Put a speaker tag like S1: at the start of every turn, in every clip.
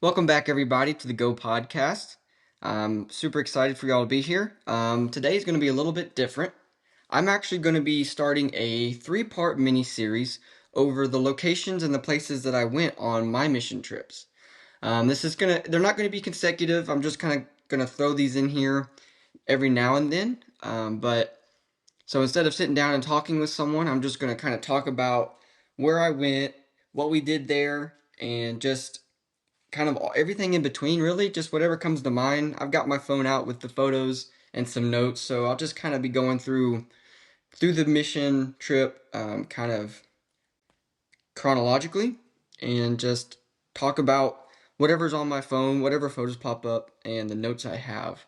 S1: Welcome back, everybody, to the Go Podcast. I'm super excited for y'all to be here. Today is going to be a little bit different. I'm actually going to be starting a three-part mini-series over the locations and the places that I went on my mission trips. They're not going to be consecutive. I'm just kind of going to throw these in here every now and then. So instead of sitting down and talking with someone, I'm just going to kind of talk about where I went, what we did there, and just kind of everything in between, really, just whatever comes to mind. I've got my phone out with the photos and some notes, so I'll just kind of be going through the mission trip, kind of chronologically, and just talk about whatever's on my phone, whatever photos pop up, and the notes I have.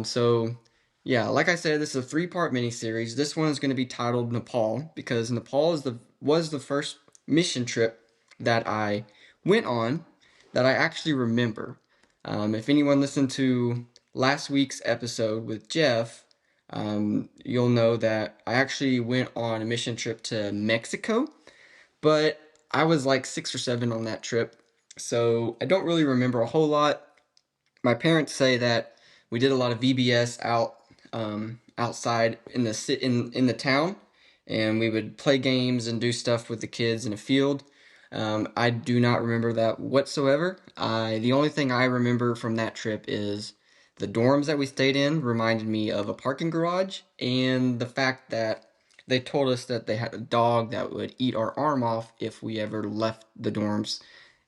S1: So yeah, like I said, this is a three-part mini-series. This one is going to be titled Nepal because Nepal was the first mission trip that I went on that I actually remember. If anyone listened to last week's episode with Jeff, you'll know that I actually went on a mission trip to Mexico, but I was like 6 or 7 on that trip, so I don't really remember a whole lot. My parents say that we did a lot of VBS outside in the town, and we would play games and do stuff with the kids in a field. I do not remember that whatsoever. The only thing I remember from that trip is the dorms that we stayed in reminded me of a parking garage, and the fact that they told us that they had a dog that would eat our arm off if we ever left the dorms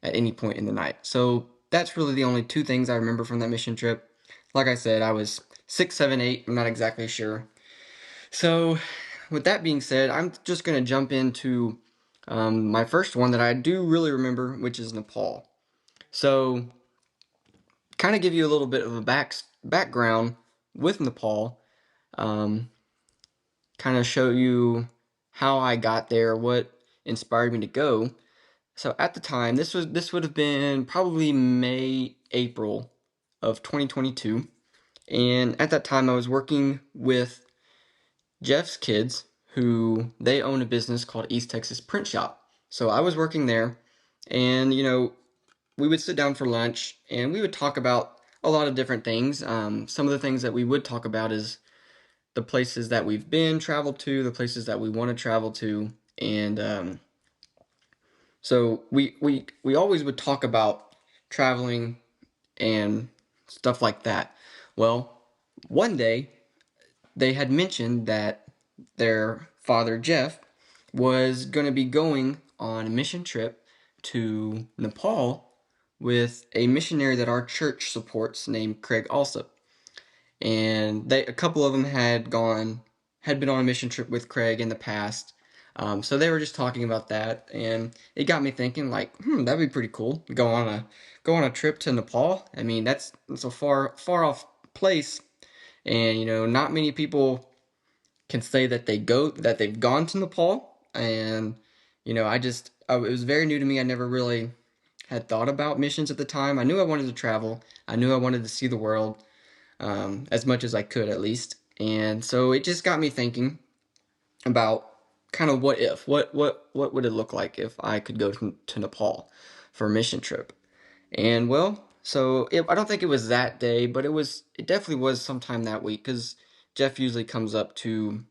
S1: at any point in the night. So that's really the only two things I remember from that mission trip. Like I said, I was 6, 7, 8. I'm not exactly sure. So, with that being said, I'm just going to jump into my first one that I do really remember, which is Nepal. So, kind of give you a little bit of a background with Nepal. Um, kind of show you how I got there, what inspired me to go. So at the time, this would have been probably May, April of 2022, and at that time I was working with Jeff's kids, who they own a business called East Texas Print Shop. So I was working there, and we would sit down for lunch and we would talk about a lot of different things. Some of the things that we would talk about is the places that we've been traveled to, the places that we want to travel to, and so we always would talk about traveling and stuff like that. Well, one day they had mentioned that their father Jeff was going to be going on a mission trip to Nepal with a missionary that our church supports named Craig Alsop. And a couple of them had been on a mission trip with Craig in the past. So they were just talking about that, and it got me thinking, like, that'd be pretty cool. Go on a trip to Nepal. I mean, that's a far off place, and not many people can say that they've gone to Nepal. And it was very new to me. I never really had thought about missions at the time. I knew I wanted to travel. I knew I wanted to see the world, as much as I could at least. And so it just got me thinking about kind of what would it look like if I could go to Nepal for a mission trip. And well, I don't think it was that day, but it definitely was sometime that week because Jeff usually comes up to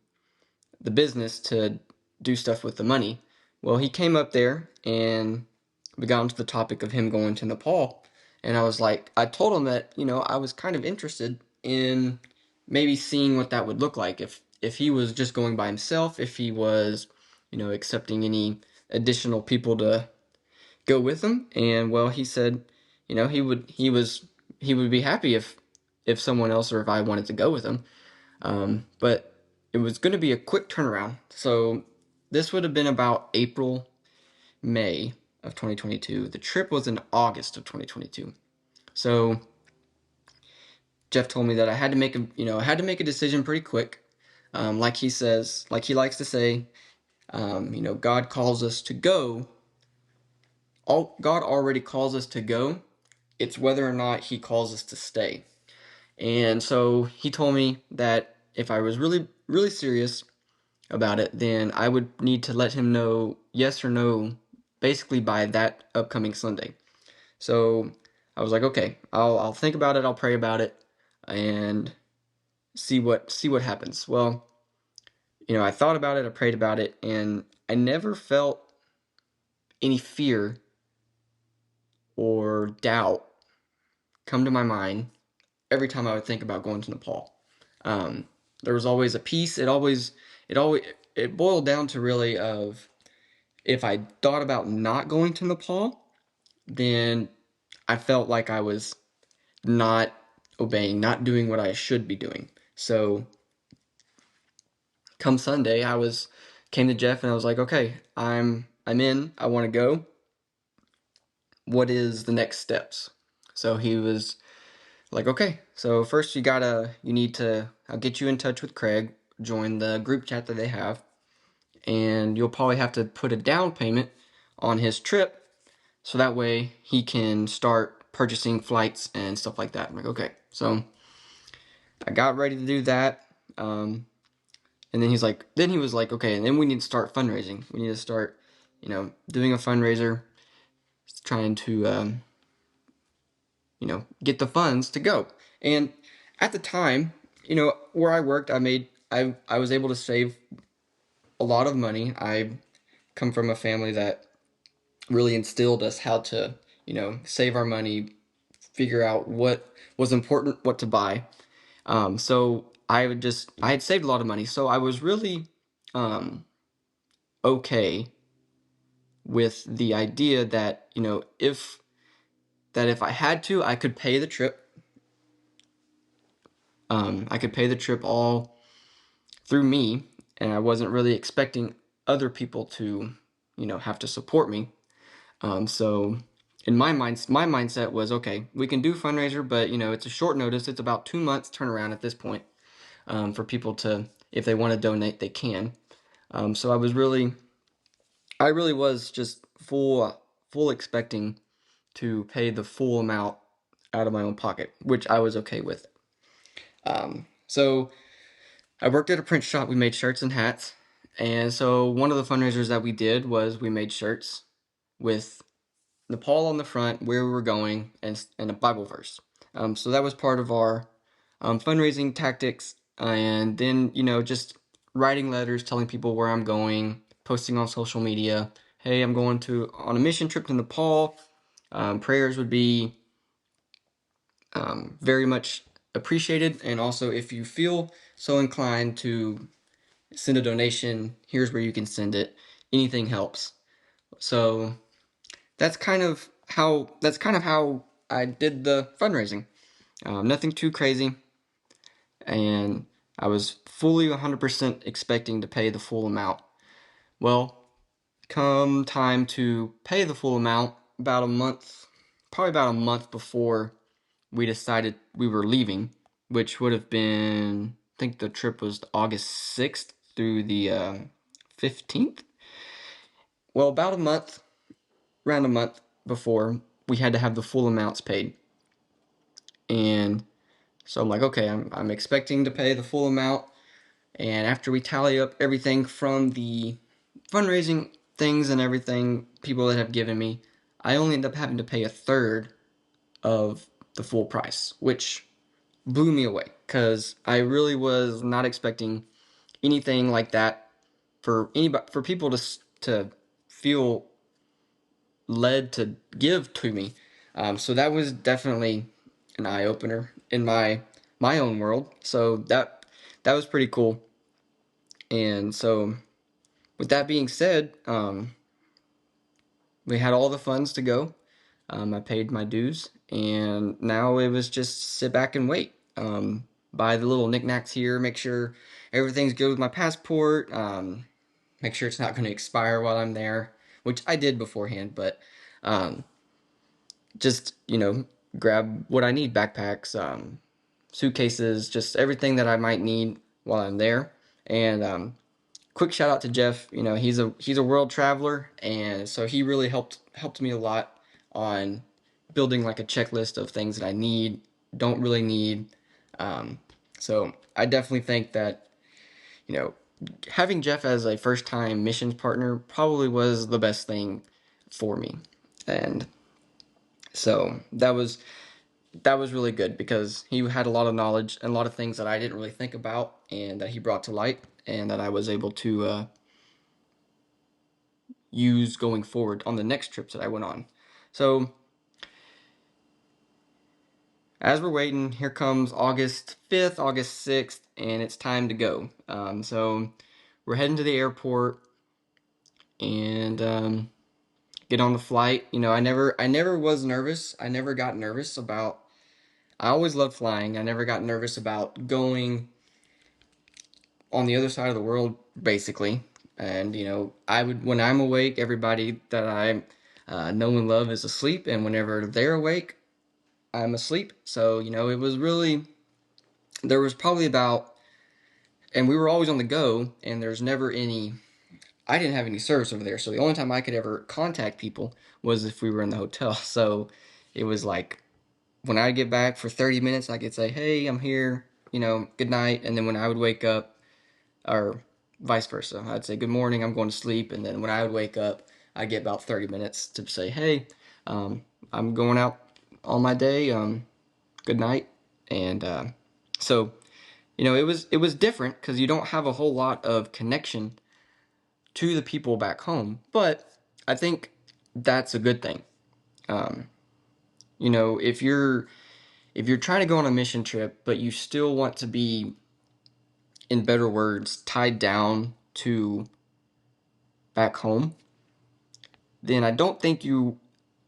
S1: the business to do stuff with the money. Well, he came up there and we got into the topic of him going to Nepal. And I told him that, I was kind of interested in maybe seeing what that would look like if he was just going by himself, if he was, accepting any additional people to go with him. And well, he said, he would be happy if someone else or if I wanted to go with him. But it was going to be a quick turnaround. So this would have been about April, May of 2022. The trip was in August of 2022. So Jeff told me that I had to make a decision pretty quick. Like he says, like he likes to say, God calls us to go. God already calls us to go. It's whether or not he calls us to stay. And so he told me that if I was really, really serious about it, then I would need to let him know yes or no basically by that upcoming Sunday. So I was like, okay, I'll think about it, I'll pray about it, and see what happens. Well, I thought about it, I prayed about it, and I never felt any fear or doubt come to my mind every time I would think about going to Nepal. Um, there was always a peace. It always, it boiled down to really of if I thought about not going to Nepal, then I felt like I was not obeying, not doing what I should be doing. So come Sunday, came to Jeff and I was like, okay, I'm in. I want to go. What is the next steps? So he was like, okay, so first you need to, I'll get you in touch with Craig, join the group chat that they have, and you'll probably have to put a down payment on his trip so that way he can start purchasing flights and stuff like that. I'm like, okay. So I got ready to do that. And then he was like, okay, and then we need to start fundraising. We need to start, doing a fundraiser, trying to, get the funds to go. And at the time, where I worked, I was able to save a lot of money. I come from a family that really instilled us how to, save our money, figure out what was important, what to buy. So I had saved a lot of money, so I was really okay with the idea that, if I had to, I could pay the trip. I could pay the trip all through me, and I wasn't really expecting other people to, have to support me. So in my mindset was, okay, we can do fundraiser, but it's a short notice. It's about 2 months turnaround at this point, for people to, if they want to donate, they can. So I really was just full expecting to pay the full amount out of my own pocket, which I was okay with. So I worked at a print shop. We made shirts and hats. And so one of the fundraisers that we did was we made shirts with Nepal on the front, where we were going, and a Bible verse. So that was part of our fundraising tactics. And then, just writing letters, telling people where I'm going, posting on social media. Hey, I'm going on a mission trip to Nepal. Prayers would be very much appreciated. And also, if you feel so inclined to send a donation, here's where you can send it. Anything helps. So that's kind of how I did the fundraising. Nothing too crazy, and I was fully 100% expecting to pay the full amount. Well, come time to pay the full amount, probably about a month before we decided we were leaving, which would have been, I think the trip was August 6th through the 15th. Well, around a month before, we had to have the full amounts paid. And so I'm like, okay, I'm expecting to pay the full amount. And after we tally up everything from the fundraising things and everything, people that have given me, I only end up having to pay a third of the full price, which blew me away because I really was not expecting anything like that for people to feel led to give to me. So that was definitely an eye opener in my own world. So that was pretty cool. And so with that being said, we had all the funds to go. I paid my dues, and now it was just sit back and wait. Buy the little knickknacks here, make sure everything's good with my passport. Make sure it's not going to expire while I'm there, which I did beforehand, but um, just grab what I need: backpacks, suitcases, just everything that I might need while I'm there. And quick shout out to Jeff. He's a world traveler, and so he really helped me a lot on building like a checklist of things that I need, don't really need. Um, so I definitely think that you know having Jeff as a first time missions partner probably was the best thing for me. And So that was really good because he had a lot of knowledge and a lot of things that I didn't really think about and that he brought to light and that I was able to use going forward on the next trips that I went on. So as we're waiting, here comes August 5th, August 6th, and it's time to go. So we're heading to the airport and get on the flight. I never was nervous. I never got nervous about. I always loved flying. I never got nervous about going on the other side of the world, basically. And I would when I'm awake, everybody that I know and love is asleep, and whenever they're awake, I'm asleep. So it was really there was probably about, and we were always on the go, and there's never any. I didn't have any service over there, so the only time I could ever contact people was if we were in the hotel. So it was like when I get back for 30 minutes, I could say, "Hey, I'm here. Good night." And then when I would wake up, or vice versa, I'd say, "Good morning. I'm going to sleep." And then when I would wake up, I'd get about 30 minutes to say, "Hey, um, I'm going out on my day. Good night." And so it was different because you don't have a whole lot of connection to the people back home, but I think that's a good thing. Um, if you're trying to go on a mission trip, but you still want to be, in better words, tied down to back home, then I don't think in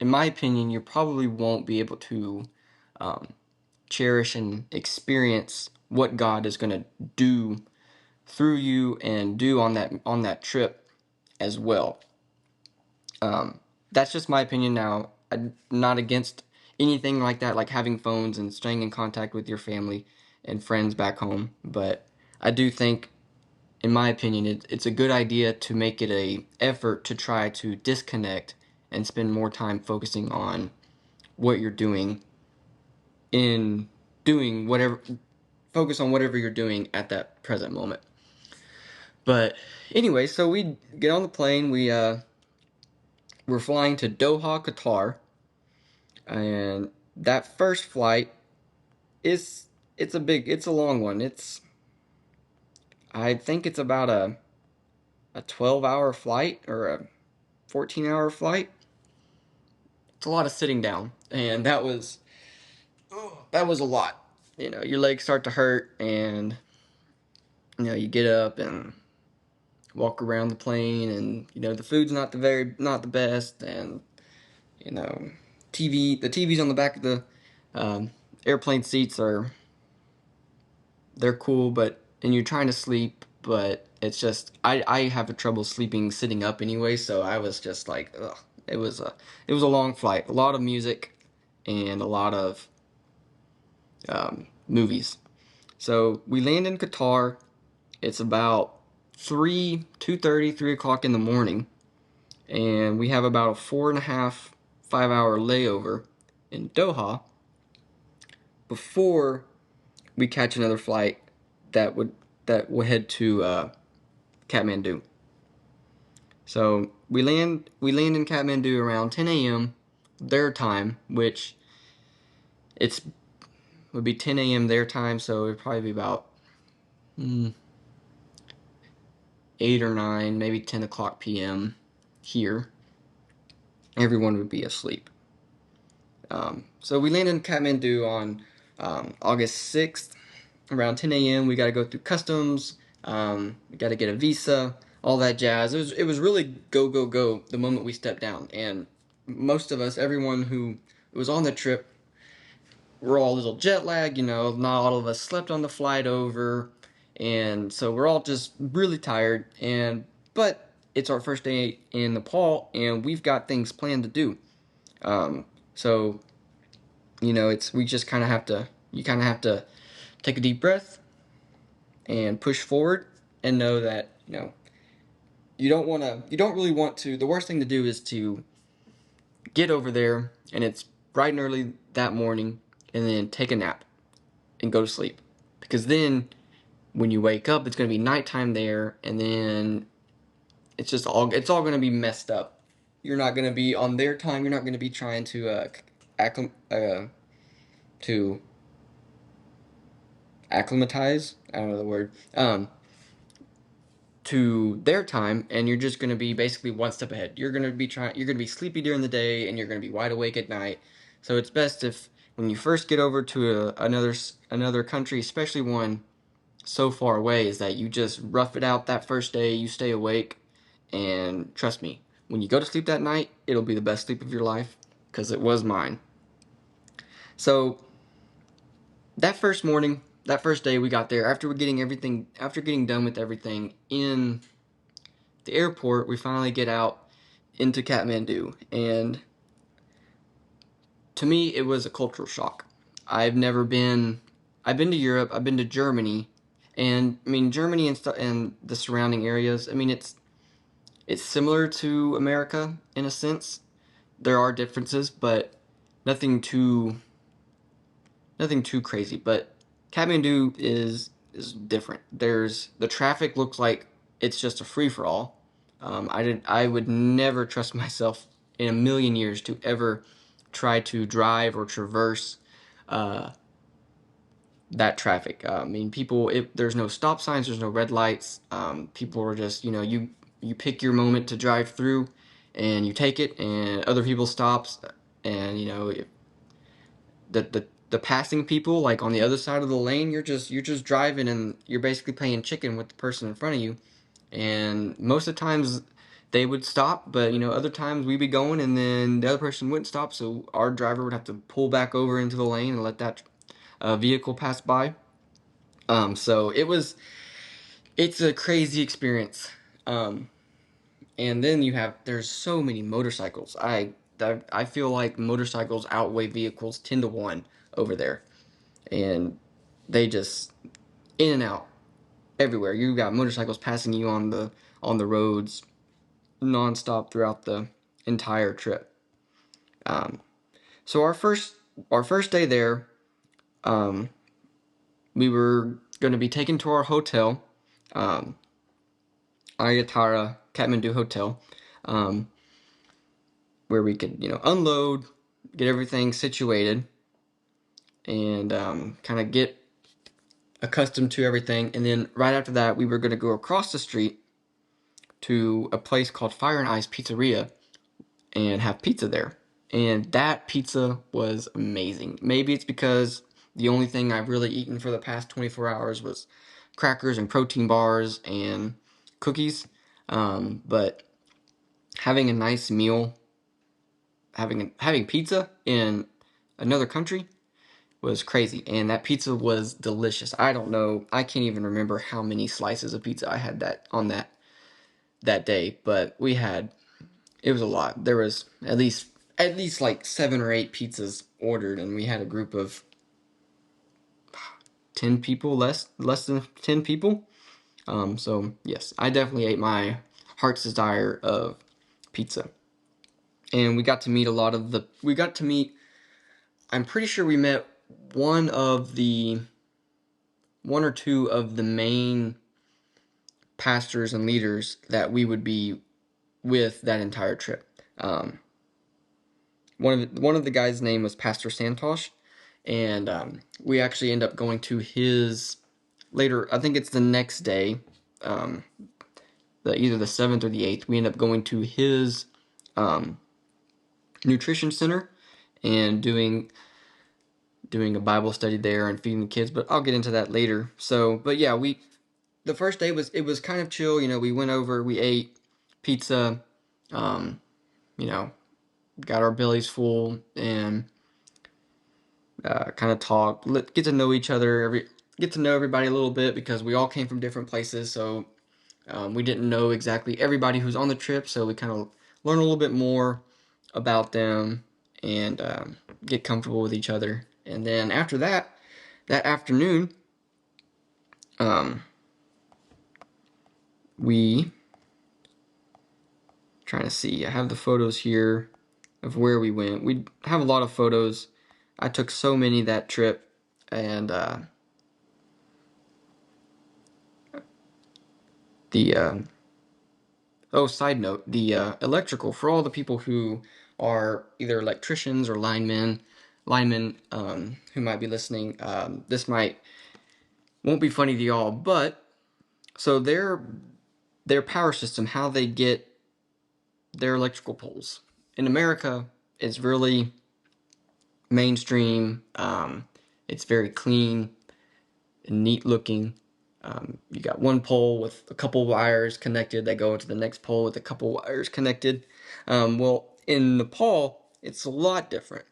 S1: my opinion, you probably won't be able to um, cherish and experience what God is going to do through you and do on that trip as well. That's just my opinion now. I'm not against anything like that, like having phones and staying in contact with your family and friends back home. But I do think, in my opinion, it's a good idea to make it a effort to try to disconnect and spend more time focusing on what you're doing in doing whatever focus on whatever you're doing at that present moment. But anyway, so we get on the plane. We're flying to Doha, Qatar, and that first flight is it's a long one. I think it's about a 12-hour flight or a 14-hour flight. It's a lot of sitting down, and that was a lot. Your legs start to hurt, and you get up and walk around the plane, and the food's not the best, and you know the TVs on the back of the um, airplane seats they're cool, but and you're trying to sleep, but it's just I have a trouble sleeping sitting up anyway, so I was just like, ugh. It was a long flight, a lot of music, and a lot of movies. So we land in Qatar. It's about 3:30, 3 o'clock in the morning, and we have about a 4.5, 5 hour layover in Doha before we catch another flight that would head to Kathmandu. So we land in Kathmandu around 10 a.m. their time, which it's would be 10 a.m. their time, so it'd probably be about 8 or 9, maybe 10 o'clock p.m. here. Everyone would be asleep. So we landed in Kathmandu on August 6th around 10 a.m. We got to go through customs. We got to get a visa, all that jazz. It was really go go go the moment we stepped down, and most of us, everyone who was on the trip, we're all a little jet lagged. Not all of us slept on the flight over, and so we're all just really tired. But it's our first day in Nepal, and we've got things planned to do. So it's we just kind of have to. You kind of have to take a deep breath and push forward and know that you don't really want to. The worst thing to do is to get over there and it's bright and early that morning and then take a nap and go to sleep, because then when you wake up it's going to be nighttime there, and then it's all going to be messed up. You're not going to be on their time. You're not going to be trying to acclim to acclimatize. I don't know the word. To their time, and you're just going to be basically one step ahead. You're going to be sleepy during the day, and you're going to be wide awake at night. So it's best if when you first get over to another country, especially one so far away, is that you just rough it out that first day. You stay awake, and trust me, when you go to sleep that night, it'll be the best sleep of your life, because it was mine. So that first morning, that first day we got there, after getting done with everything in the airport, we finally get out into Kathmandu, and to me, it was a cultural shock. I've never been. I've been to Europe. I've been to Germany, and I mean Germany and the surrounding areas. I mean it's similar to America in a sense. There are differences, but nothing too nothing too crazy. But Kathmandu is different. There's the traffic looks like it's just a free for all. I would never trust myself in a million years to ever try to drive or traverse uh, that traffic. I mean, there's no stop signs, there's no red lights. People are just, you pick your moment to drive through, and you take it, and other people stops, and the passing people like on the other side of the lane, you're just driving, and you're basically playing chicken with the person in front of you. And most of the times they would stop, but other times we'd be going, and then the other person wouldn't stop, so our driver would have to pull back over into the lane and let that vehicle pass by. So it's a crazy experience. Um, and then there's so many motorcycles. I feel like motorcycles outweigh vehicles 10 to 1 over there, and they just in and out everywhere. You got motorcycles passing you on the roads nonstop throughout the entire trip. Um, so our first day there, um, we were going to be taken to our hotel, um, Ayatara Kathmandu Hotel, um, where we could unload, get everything situated, and kind of get accustomed to everything. And then right after that, we were going to go across the street to a place called Fire and Ice Pizzeria and have pizza there. And that pizza was amazing. Maybe it's because the only thing I've really eaten for the past 24 hours was crackers and protein bars and cookies. But having a nice meal, having pizza in another country was crazy. And that pizza was delicious. I don't know. I can't even remember how many slices of pizza I had that day, but it was a lot. There was at least like 7 or 8 pizzas ordered, and we had a group of 10 people, less than 10 people. So yes, I definitely ate my heart's desire of pizza, and we got to meet a lot of the. We got to meet. I'm pretty sure we met one of the one or two of the main pastors and leaders that we would be with that entire trip. One of the guys' name was Pastor Santosh, and we actually end up going to his later. I think it's the next day, um, either the 7th or the 8th. We end up going to his um, nutrition center and doing a Bible study there and feeding the kids. But I'll get into that later. So, but yeah, the first day was kind of chill. We went over, we ate pizza, um, you know, got our bellies full, and kind of talk, get to know each other, get to know everybody a little bit, because we all came from different places. So we didn't know exactly everybody who's on the trip. So we kind of learn a little bit more about them, and get comfortable with each other. And then after that afternoon, um, we trying to see. I have the photos here of where we went. We have a lot of photos. I took so many that trip, and the oh, side note, the electrical, for all the people who are either electricians or linemen, linemen who might be listening, this won't be funny to y'all, but so their power system, how they get their electrical poles in America is really mainstream. It's very clean and neat looking. You got one pole with a couple wires connected that go into the next pole with a couple wires connected. Well, in Nepal, it's a lot different.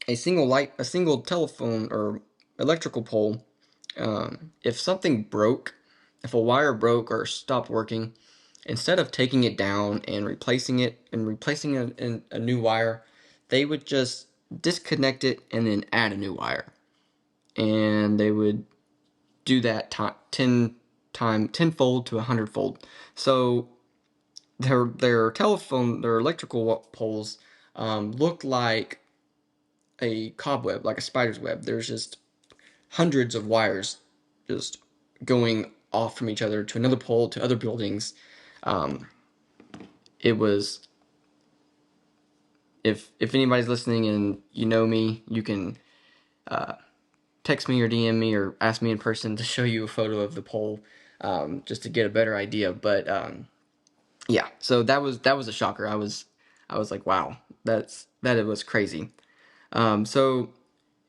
S1: A single telephone or electrical pole, if something broke, if a wire broke or stopped working, instead of taking it down and replacing it and replacing a new wire, they would just disconnect it and then add a new wire. And they would do that tenfold to 100-fold. So their electrical poles look like a cobweb, like a spider's web. There's just hundreds of wires just going off from each other to another pole to other buildings. Um, it was if anybody's listening and you know me, you can text me or DM me or ask me in person to show you a photo of the pole, just to get a better idea. But yeah, so that was a shocker. I was like, wow, that it was crazy. So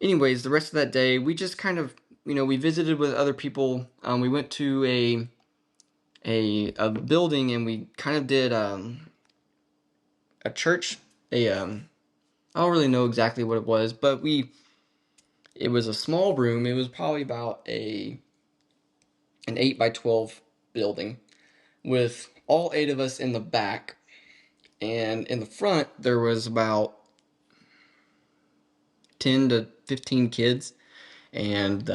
S1: anyways, the rest of that day, we just kind of, we visited with other people. We went to a building and we kind of did a church. I don't really know exactly what it was, but it was a small room. It was probably about an 8 by 12 building with all 8 of us in the back, and in the front there was about 10 to 15 kids, and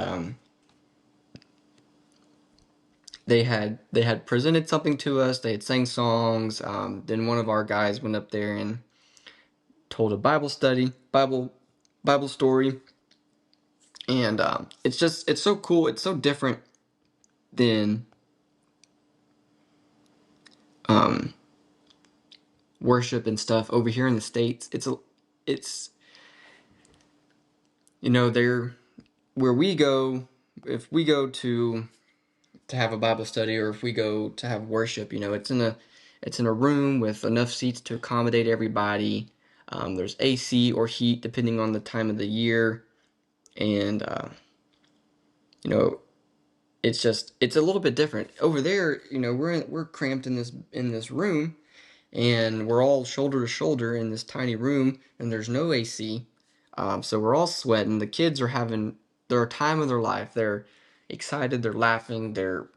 S1: they had presented something to us. They had sang songs. Then one of our guys went up there and told a Bible story, and it's so cool. It's so different than um, worship and stuff over here in the States. It's they're where we go. If we go to have a Bible study, or if we go to have worship, it's in a room with enough seats to accommodate everybody. There's AC or heat depending on the time of the year, and you know it's a little bit different over there. We're cramped in this room, and we're all shoulder to shoulder in this tiny room, and there's no AC. So we're all sweating. The kids are having their time of their life. They're excited. They're laughing. They're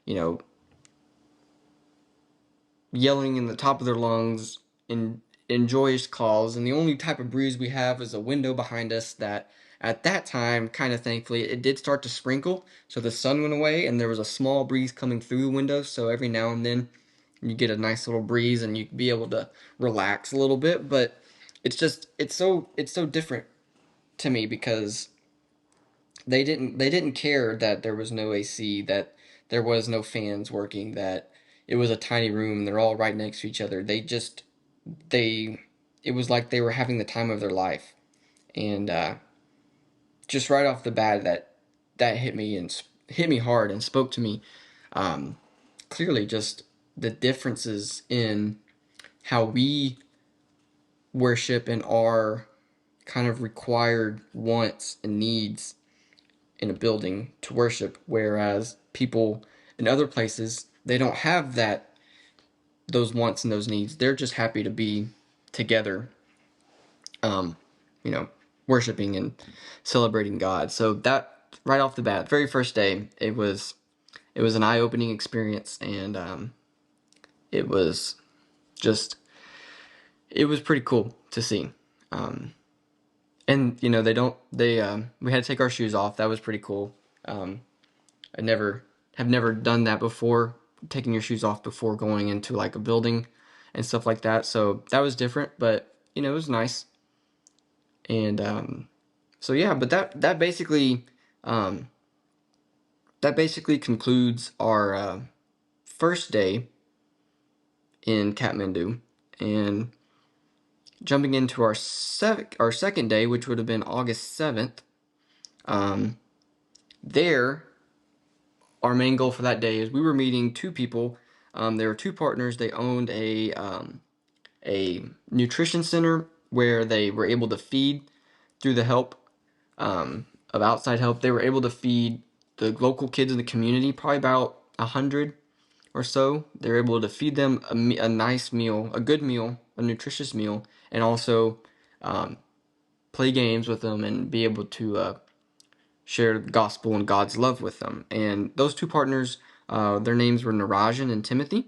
S1: you know yelling in the top of their lungs in joyous calls, and the only type of breeze we have is a window behind us that at that time, kind of thankfully, it did start to sprinkle, so the sun went away and there was a small breeze coming through the window, so every now and then you get a nice little breeze and you can be able to relax a little bit. But it's so different to me because they didn't care that there was no AC, that there was no fans working, that it was a tiny room and they're all right next to each other. They it was like they were having the time of their life. And just right off the bat, that hit me hard and spoke to me, um, clearly, just the differences in how we worship and our kind of required wants and needs in a building to worship, whereas people in other places, they don't have those wants and those needs. They're just happy to be together, um, you know, worshiping and celebrating God. So that right off the bat, very first day, it was an eye-opening experience, and it was just it was pretty cool to see. Um, and we had to take our shoes off. That was pretty cool. Um, I never done that before, taking your shoes off before going into like a building and stuff like that. So that was different, but it was nice. And so yeah, but um, that basically concludes our first day in Kathmandu, and jumping into our second day, which would have been August 7th, there, our main goal for that day is we were meeting two people. There were two partners. They owned a nutrition center where they were able to feed through the help of outside help. They were able to feed the local kids in the community, probably about 100 or so. They were able to feed them a nice meal, a good meal, a nutritious meal, and also play games with them and be able to share the gospel and God's love with them. And those two partners, their names were Narajan and Timothy.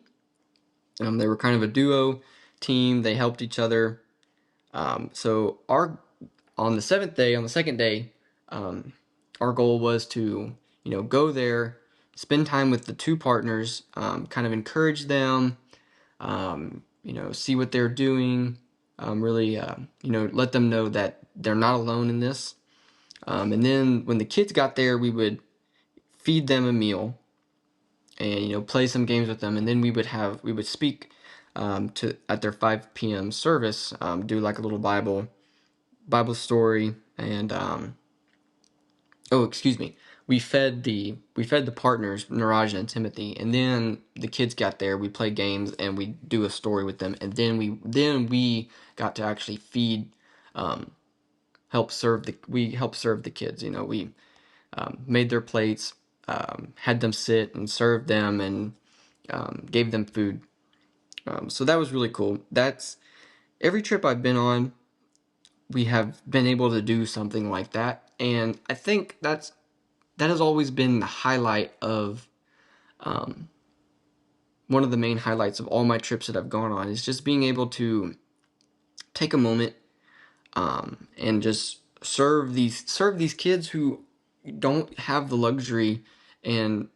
S1: They were kind of a duo team. They helped each other. So on the seventh day, on the second day, our goal was to go there, spend time with the two partners, kind of encourage them, see what they're doing, really let them know that they're not alone in this. And then when the kids got there, we would feed them a meal and play some games with them, and then we would speak to at their 5 p.m. service, do like a little Bible story, and oh, excuse me. We fed the partners, Narajan and Timothy, and then the kids got there. We play games and we do a story with them, and then we got to actually feed, um, we help serve the kids. We made their plates, had them sit and served them, and gave them food. So that was really cool. That's every trip I've been on. We have been able to do something like that, and I think that has always been the highlight of um, one of the main highlights of all my trips that I've gone on is just being able to take a moment and just serve these kids who don't have the luxury, and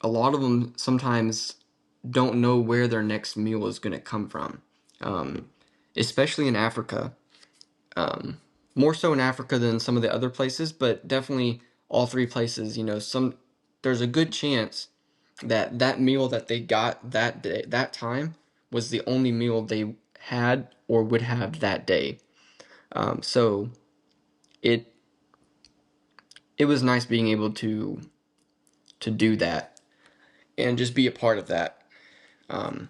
S1: a lot of them sometimes don't know where their next meal is going to come from, um, especially in Africa. More so in Africa than some of the other places, but definitely all three places. There's a good chance that that meal that they got that day, that time, was the only meal they had or would have that day. So it it was nice being able to do that and just be a part of that. Um,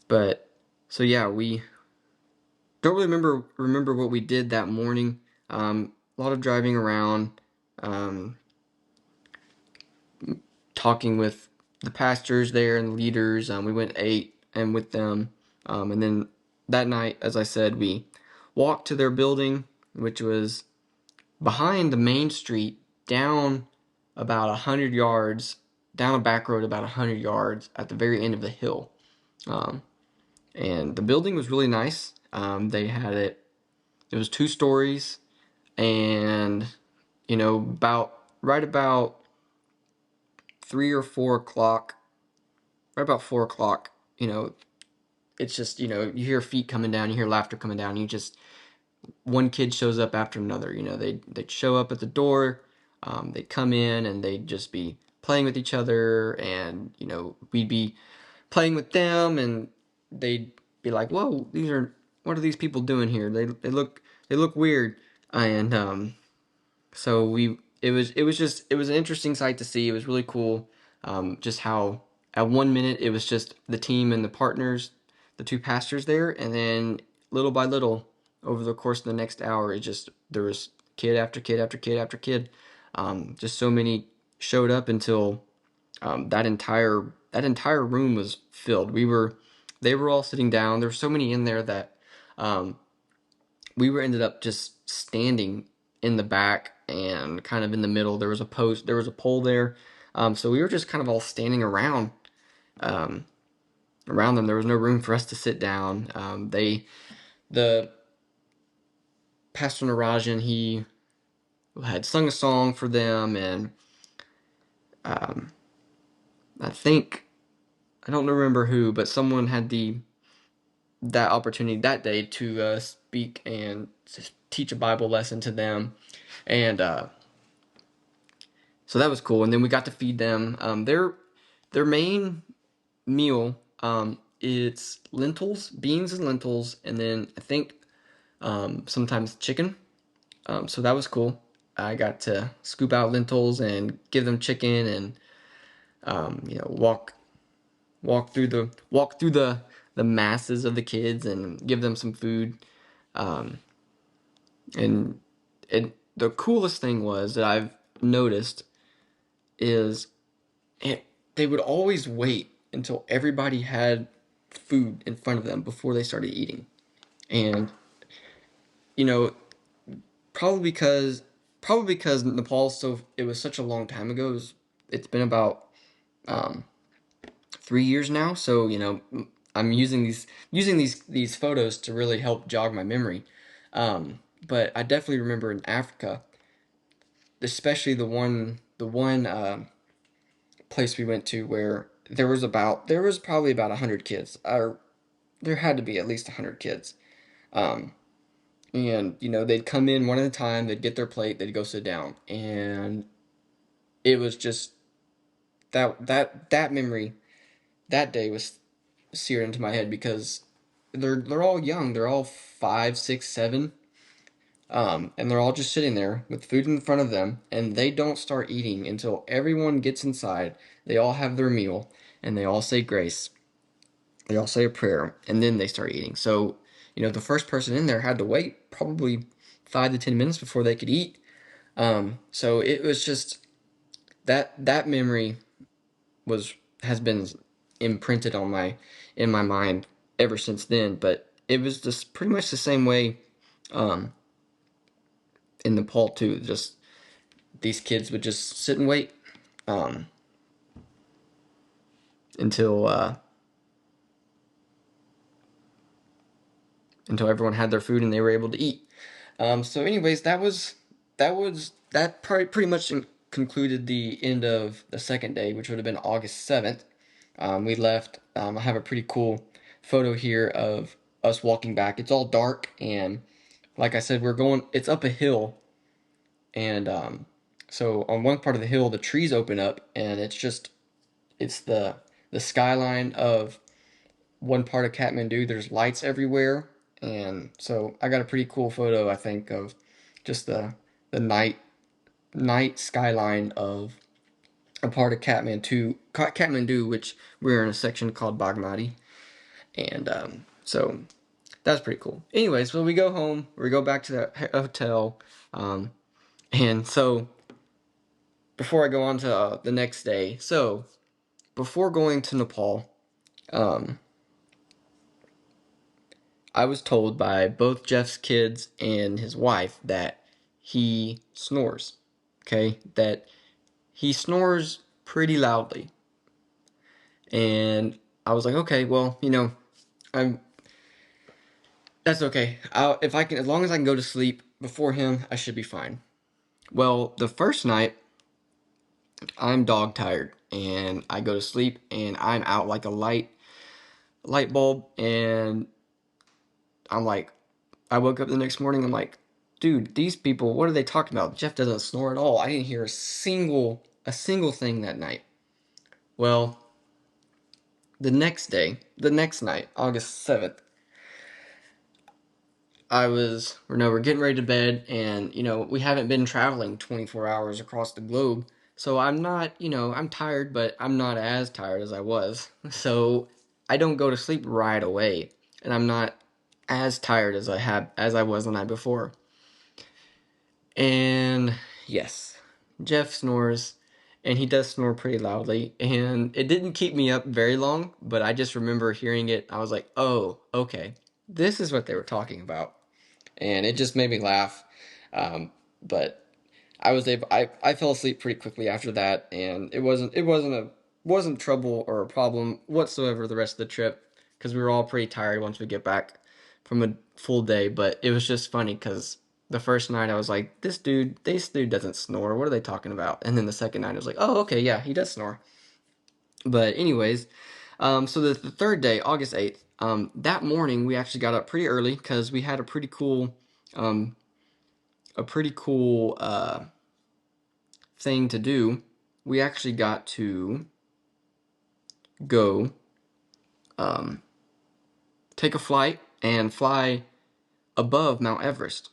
S1: but so yeah, we don't really remember what we did that morning. A lot of driving around, um, talking with the pastors there and leaders. We went and ate and with them, and then that night, as I said, we walked to their building, which was behind the main street, down about 100 yards, down a back road about 100 yards at the very end of the hill. Um, and the building was really nice. They had it. It was 2 stories, and right about 3 or 4 o'clock, right about 4 o'clock. It's just you hear feet coming down, you hear laughter coming down. One kid shows up after another. They'd show up at the door, they'd come in and they'd just be playing with each other, and we'd be playing with them, and they'd be like, "Whoa, what are these people doing here? They look weird," and so it was an interesting sight to see. It was really cool, just how at 1 minute it was just the team and the partners, the two pastors there, and then little by little over the course of the next hour, there was kid after kid after kid after kid. Just so many showed up until that entire room was filled. They were all sitting down. There were so many in there that um, we were ended up just standing in the back and kind of in the middle. There was a pole there, so we were just kind of all standing um, around them. There was no room for us to sit down. The Pastor Narajan, he had sung a song for them, and um, I don't remember who, but someone had that opportunity that day to speak and just teach a Bible lesson to them, and so that was cool. And then we got to feed them their main meal. It's lentils, beans and lentils, and then I think sometimes chicken. So that was cool. I got to scoop out lentils and give them chicken, and walk through the masses of the kids and give them some food. Um, and the coolest thing was that I've noticed is it, they would always wait until everybody had food in front of them before they started eating. And you know, probably because Nepal, so it was such a long time ago. It's been about um, 3 years now. So I'm using these photos to really help jog my memory. But I definitely remember in Africa, especially the one place we went to where there was probably about 100 kids, or there had to be at least 100 kids. Um, and they'd come in one at a time, they'd get their plate, they'd go sit down, and it was just that memory that day was seared into my head because they're all young, they're all 5, 6, 7, and they're all just sitting there with food in front of them, and they don't start eating until everyone gets inside. They all have their meal, and they all say grace. They all say a prayer, and then they start eating. So the first person in there had to wait probably 5 to 10 minutes before they could eat. So it was just that memory was has been imprinted in my mind ever since then. But it was just pretty much the same way um, in Nepal too. Just these kids would just sit and wait um, until until everyone had their food and they were able to eat. So, anyways, that pretty much concluded the end of the second day, which would have been August 7th. We left. I have a pretty cool photo here of us walking back. It's all dark, and like I said, we're going. It's up a hill, and so on one part of the hill, the trees open up, and it's the skyline of one part of Kathmandu. There's lights everywhere, and so I got a pretty cool photo, I think, of just the night skyline of a part of Kathmandu, which we're in a section called Bagmati, and so that's pretty cool. Anyways, so we go home, we go back to the hotel, um, and so before I go on to the next day, so before going to Nepal, um, I was told by both Jeff's kids and his wife that he snores. Okay, that he snores pretty loudly. And I was like, okay, well, I'm that's okay. If I can, as long as I can go to sleep before him, I should be fine. Well, the first night, I'm dog tired, and I go to sleep, and I'm out like a light bulb, and I'm like, I woke up the next morning, I'm like, dude, these people, what are they talking about? Jeff doesn't snore at all. I didn't hear a single thing that night. Well, the next night, August 7th, we're getting ready to bed, and we haven't been traveling 24 hours across the globe, so I'm not, I'm tired, but I'm not as tired as I was. So I don't go to sleep right away, and I'm not as tired as I was the night before. And yes, Jeff snores, and he does snore pretty loudly, and it didn't keep me up very long, but I just remember hearing it. I was like, oh, okay, this is what they were talking about, and it just made me laugh. But I fell asleep pretty quickly after that, and it wasn't trouble or a problem whatsoever the rest of the trip, because we were all pretty tired once we get back from a full day. But it was just funny because the first night I was like, this dude doesn't snore. What are they talking about? And then the second night I was like, oh, okay, yeah, he does snore. But anyways, so the third day, August 8th, that morning we actually got up pretty early because we had um, a pretty cool thing to do. We actually got to go take a flight and fly above Mount Everest.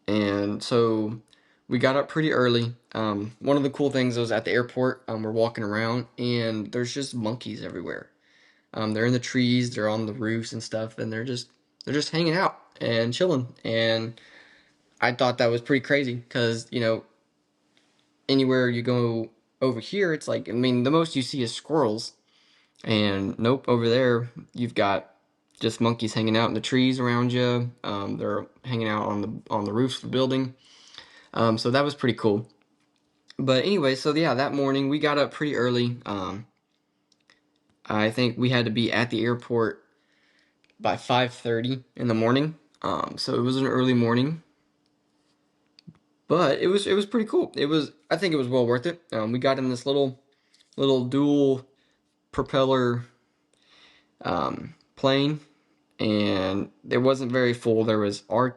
S1: And so we got up pretty early. One of the cool things was at the airport, we're walking around and there's just monkeys everywhere. They're in the trees, they're on the roofs and stuff, and they're just hanging out and chilling. And I thought that was pretty crazy because anywhere you go over here, it's like, I mean, the most you see is squirrels, and nope, over there you've got just monkeys hanging out in the trees around you. They're hanging out on the roofs of the building. So that was pretty cool. But anyway, so yeah, that morning we got up pretty early. I think we had to be at the airport by 5:30 in the morning. So it was an early morning, but it was pretty cool. I think it was well worth it. We got in this little dual propeller plane, and it wasn't very full. There was our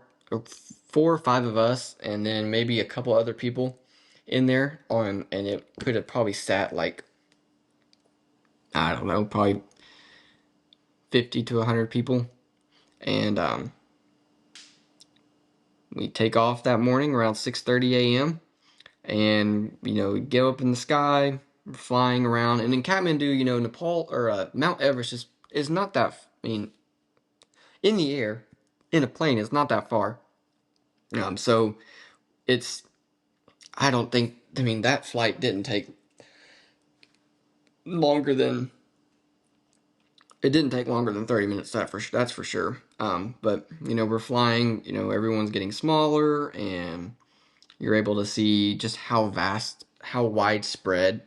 S1: 4 or 5 of us, and then maybe a couple other people in there and it could have probably sat like, I don't know, probably 50 to 100 people. And we take off that morning around 6:30 a.m. and get up in the sky, flying around. And in Kathmandu, Nepal or Mount Everest is not that. I mean, in the air, in a plane, it's not that far. So it's. I don't think. I mean, that flight didn't take longer than. It didn't take longer than 30 minutes. That's for sure. But we're flying. Everyone's getting smaller, and you're able to see just how vast, how widespread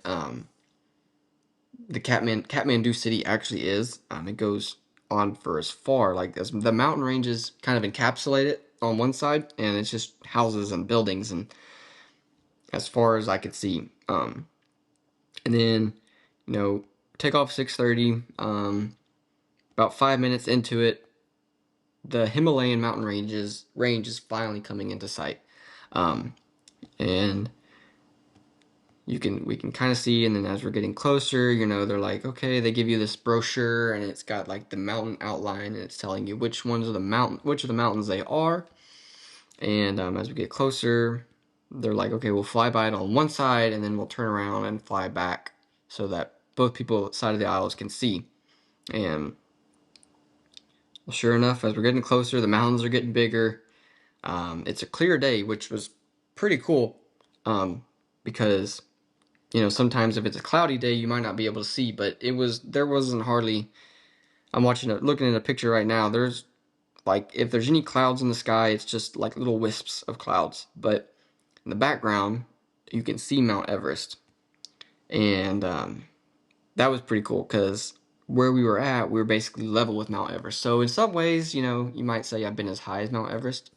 S1: the Kathmandu city actually is. It goes on for as far, like, as the mountain ranges kind of encapsulate it on one side, and it's just houses and buildings, and as far as I could see. And then take off 6:30. About 5 minutes into it, the Himalayan mountain range is finally coming into sight, and we can kind of see. And then as we're getting closer, they're like, okay, they give you this brochure, and it's got like the mountain outline, and it's telling you which of the mountains they are. And as we get closer, they're like, okay, we'll fly by it on one side, and then we'll turn around and fly back so that both people side of the aisles can see. And sure enough, as we're getting closer, the mountains are getting bigger. It's a clear day, which was pretty cool, because sometimes if it's a cloudy day, you might not be able to see, but there wasn't hardly. I'm looking at a picture right now. There's like, if there's any clouds in the sky, it's just like little wisps of clouds. But in the background, you can see Mount Everest, and that was pretty cool because where we were at, we were basically level with Mount Everest. So in some ways, you might say I've been as high as Mount Everest,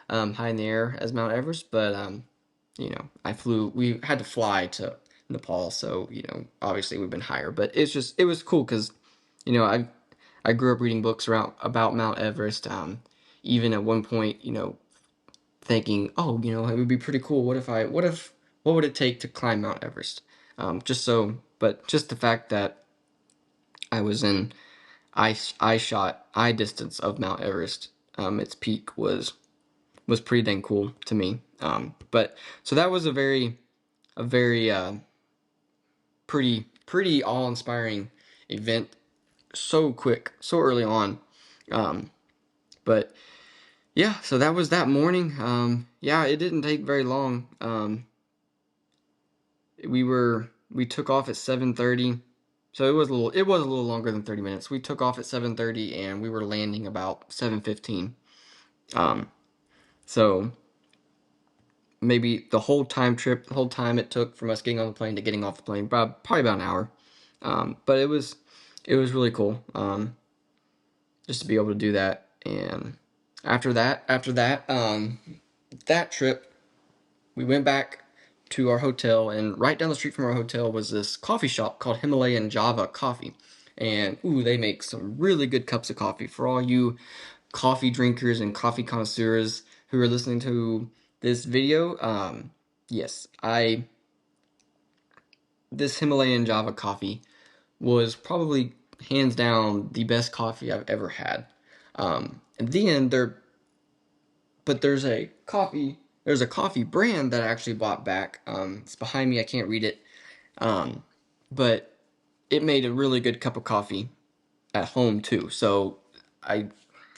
S1: high in the air as Mount Everest, but we had to fly to Nepal, so obviously we've been higher. But it was cool because I grew up reading books about Mount Everest. Even at one point, thinking, oh, it would be pretty cool. What would it take to climb Mount Everest? But just the fact that I was in eye distance of Mount Everest, its peak was pretty dang cool to me. But so that was a very pretty awe-inspiring event. So quick, so early on. But yeah, so that was that morning. Yeah, it didn't take very long. We took off at 7:30. So it was a little longer than 30 minutes. We took off at 7:30 and we were landing about 7:15. So maybe the whole time it took from us getting on the plane to getting off the plane, probably about an hour. But it was really cool, just to be able to do that. And that trip, we went back to our hotel, and right down the street from our hotel was this coffee shop called Himalayan Java Coffee. And ooh, they make some really good cups of coffee for all you coffee drinkers and coffee connoisseurs who are listening to this video. Yes, this Himalayan Java coffee was probably hands down the best coffee I've ever had. And then but there's a coffee brand that I actually bought back. It's behind me. I can't read it. Um, but it made a really good cup of coffee at home too. So I,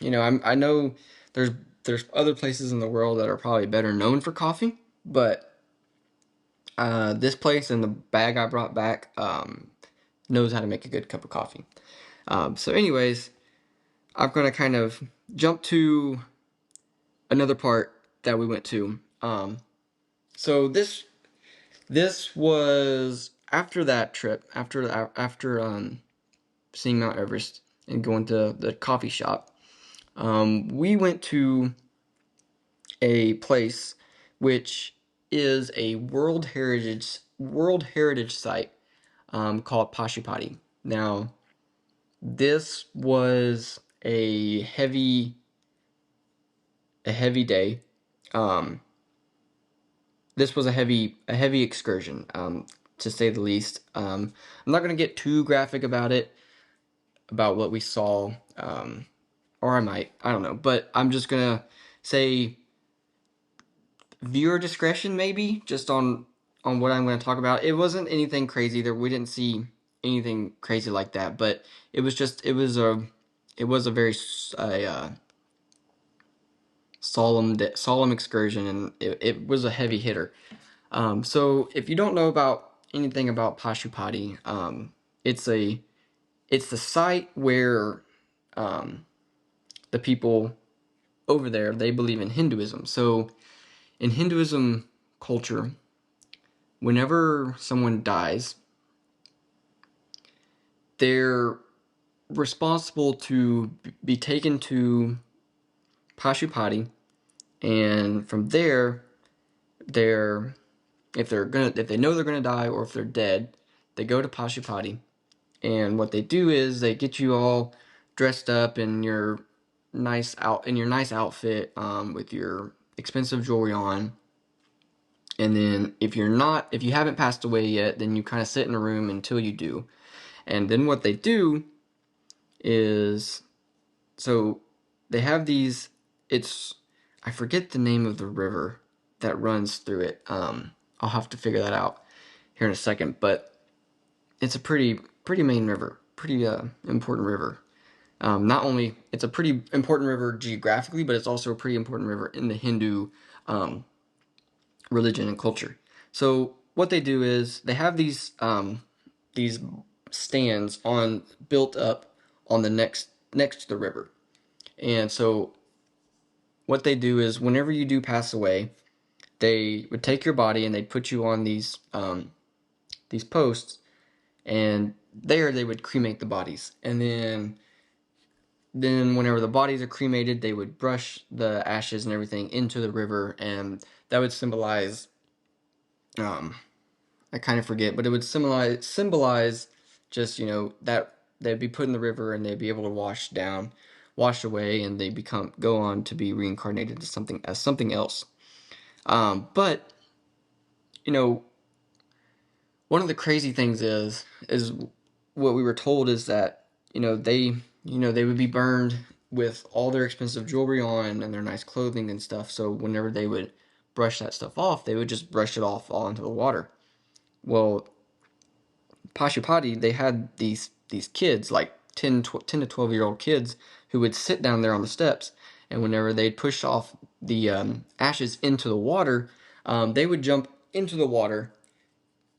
S1: I know there's there's other places in the world that are probably better known for coffee, but this place and the bag I brought back knows how to make a good cup of coffee. So, anyways, I'm gonna kind of jump to another part that we went to. So this was after that trip, after seeing Mount Everest and going to the coffee shop. We went to a place which is a World Heritage site called Pashupati. Now, this was a heavy day. Um, this was a heavy excursion, to say the least. I'm not gonna get too graphic about it, about what we saw, or I don't know, but I'm just gonna say viewer discretion, maybe, just on what I'm going to talk about. It wasn't anything crazy. We didn't see anything crazy like that, but it was a very solemn excursion, and it was a heavy hitter. So if you don't know about anything about Pashupati, it's a it's the site where um, the people over there, they believe in Hinduism. So in Hinduism culture, whenever someone dies, they're responsible to be taken to Pashupati, and from there, they're if they know they're gonna die, or if they're dead, they go to Pashupati, and what they do is they get you all dressed up in your nice outfit, with your expensive jewelry on. And then if you haven't passed away yet, then you kind of sit in a room until you do. And then what they do is, so they have these, it's, I forget the name of the river that runs through it. I'll have to figure that out here in a second, but it's a pretty main river, pretty important river. Not only it's a pretty important river geographically, but it's also a pretty important river in the Hindu um, religion and culture. So what they do is they have these stands on built up on the next to the river. And so what they do is whenever you do pass away, they would take your body and they'd put you on these posts, and there they would cremate the bodies. And then whenever the bodies are cremated, they would brush the ashes and everything into the river, and that would symbolize, um I kind of forget, but it would symbolize just, that they'd be put in the river and they'd be able to wash away, and they go on to be reincarnated as something else. But you know, one of the crazy things is what we were told is that they would be burned with all their expensive jewelry on and their nice clothing and stuff. So whenever they would brush that stuff off, they would just brush it off all into the water. Well, Pashupati, they had these kids, like 10 to 12-year-old kids, who would sit down there on the steps, and whenever they'd push off the ashes into the water, they would jump into the water,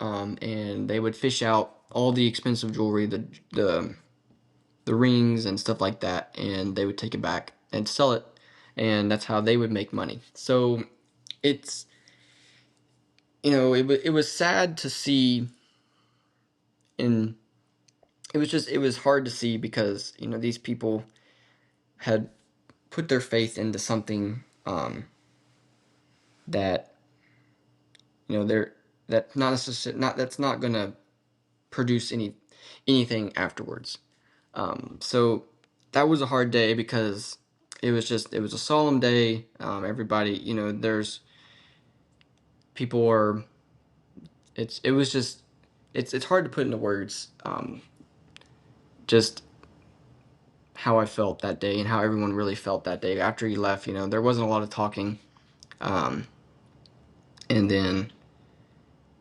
S1: and they would fish out all the expensive jewelry, the rings and stuff like that, and they would take it back and sell it, and that's how they would make money. So it's it was sad to see, and it was hard to see, because these people had put their faith into something, that they're not necessarily not that's not gonna produce anything afterwards. So that was a hard day, because it was a solemn day. Everybody, there's people are it was just it's hard to put into words, just how I felt that day and how everyone really felt that day. After he left, there wasn't a lot of talking. Um, and then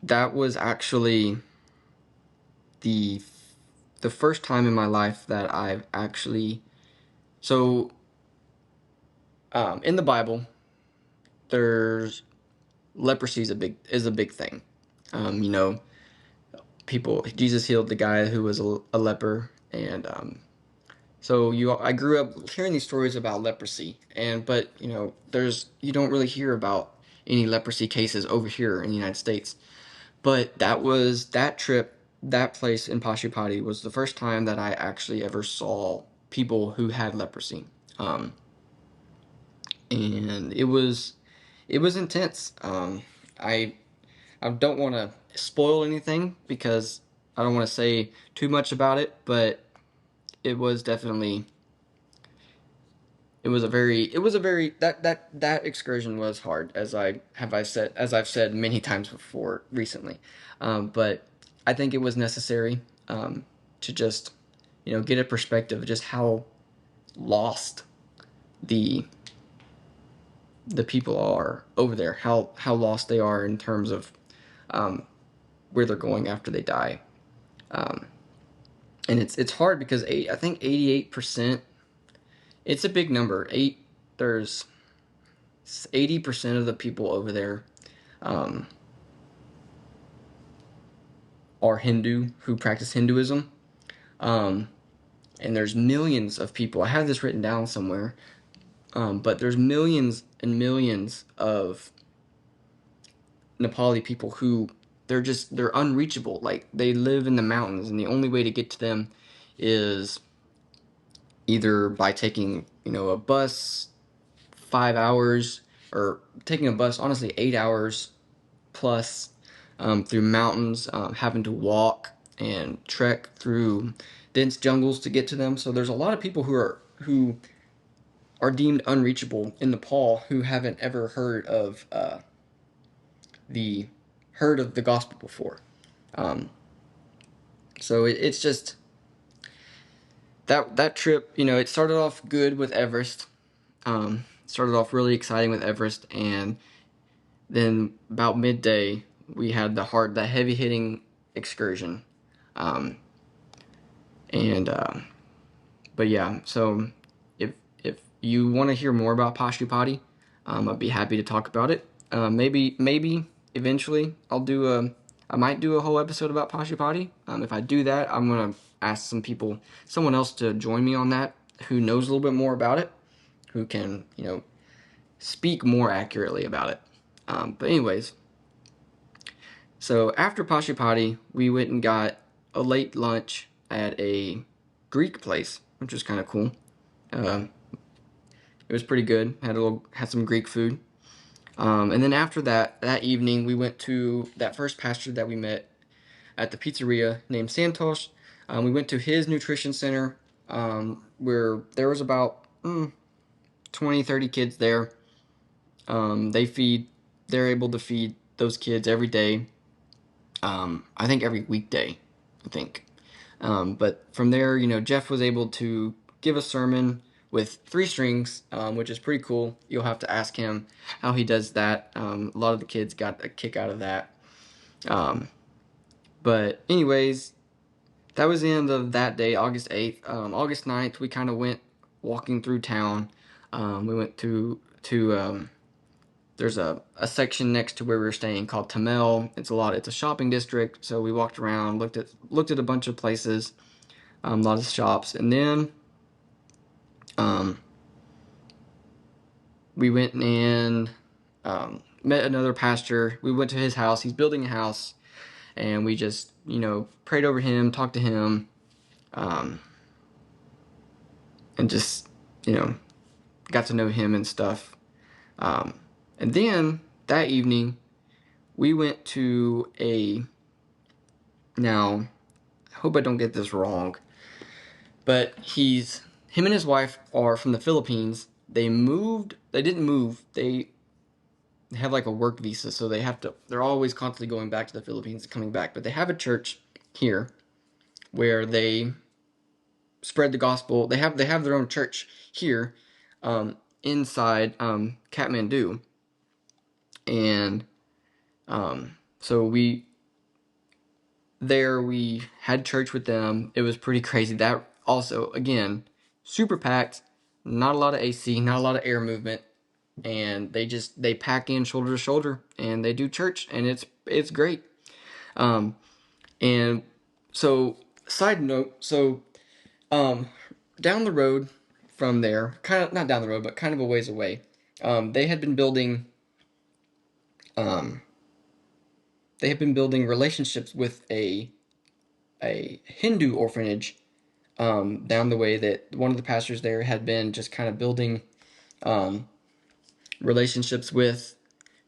S1: that was actually the the first time in my life that I've actually so in the Bible, there's leprosy is a big thing. You know, Jesus healed the guy who was a leper, and I grew up hearing these stories about leprosy, but you don't really hear about any leprosy cases over here in the United States. But that trip, that place in Pashupati was the first time that I actually ever saw people who had leprosy. Um, and it was intense. I I don't want to spoil anything because I don't want to say too much about it, but it was definitely it was a very that excursion was hard, as I've said many times before recently. But I think it was necessary, to just get a perspective of just how lost the the people are over there, how lost they are in terms of um, where they're going after they die. Um, and it's hard because I think 88%. It's a big number. There's 80% of the people over there um, are Hindu, who practice Hinduism. Um, and there's millions of people. I have this written down somewhere, but there's millions and millions of Nepali people who they're unreachable. Like, they live in the mountains, and the only way to get to them is either by taking a bus 5 hours, or taking a bus, honestly, 8 hours plus, through mountains, having to walk and trek through dense jungles to get to them. So there's a lot of people who are deemed unreachable in Nepal, who haven't ever the heard of the gospel before. Um, so it's just that trip. It started off good with Everest. Started off really exciting with Everest, and then about midday we had the heavy hitting excursion. Um, and But yeah, so if you want to hear more about Pashupati, I'd be happy to talk about it. Maybe eventually I might do a whole episode about Pashupati. If I do that, I'm gonna ask someone else to join me on that, who knows a little bit more about it, who can speak more accurately about it. But anyways, so after Pashupati, we went and got a late lunch at a Greek place, which was kind of cool. Uh, it was pretty good. Had some Greek food. And then after that evening, we went to that first pastor that we met at the pizzeria named Santos. We went to his nutrition center, where there was about 20, 30 kids there. Um, they feed, they're able to feed those kids every day. I think every weekday, I think. But from there, Jeff was able to give a sermon with three strings, which is pretty cool. You'll have to ask him how he does that. A lot of the kids got a kick out of that. Um, but anyways, that was the end of that day, August 8th. August 9th, we kind of went walking through town. We went to there's a section next to where we were staying called Tamel. It's a shopping district, so we walked around, looked at a bunch of places, a lot of shops, and then um, we went and met another pastor. We went to his house. He's building a house, and we just prayed over him, talked to him, um, and just you know got to know him and stuff. And then that evening, we went to now, I hope I don't get this wrong, but him and his wife are from the Philippines. They didn't move, they have like a work visa, so they're always constantly going back to the Philippines and coming back, but they have a church here where they spread the gospel. They have their own church here, inside Kathmandu, and so we had church with them. It was pretty crazy. That also, again, super packed, not a lot of AC, not a lot of air movement, and they pack in shoulder to shoulder and they do church, and it's great. Um, and so side note, so um, down the road from there, kind of not down the road, but kind of a ways away, they had been building um, relationships with a Hindu orphanage down the way, that one of the pastors there had been just kind of building um, relationships with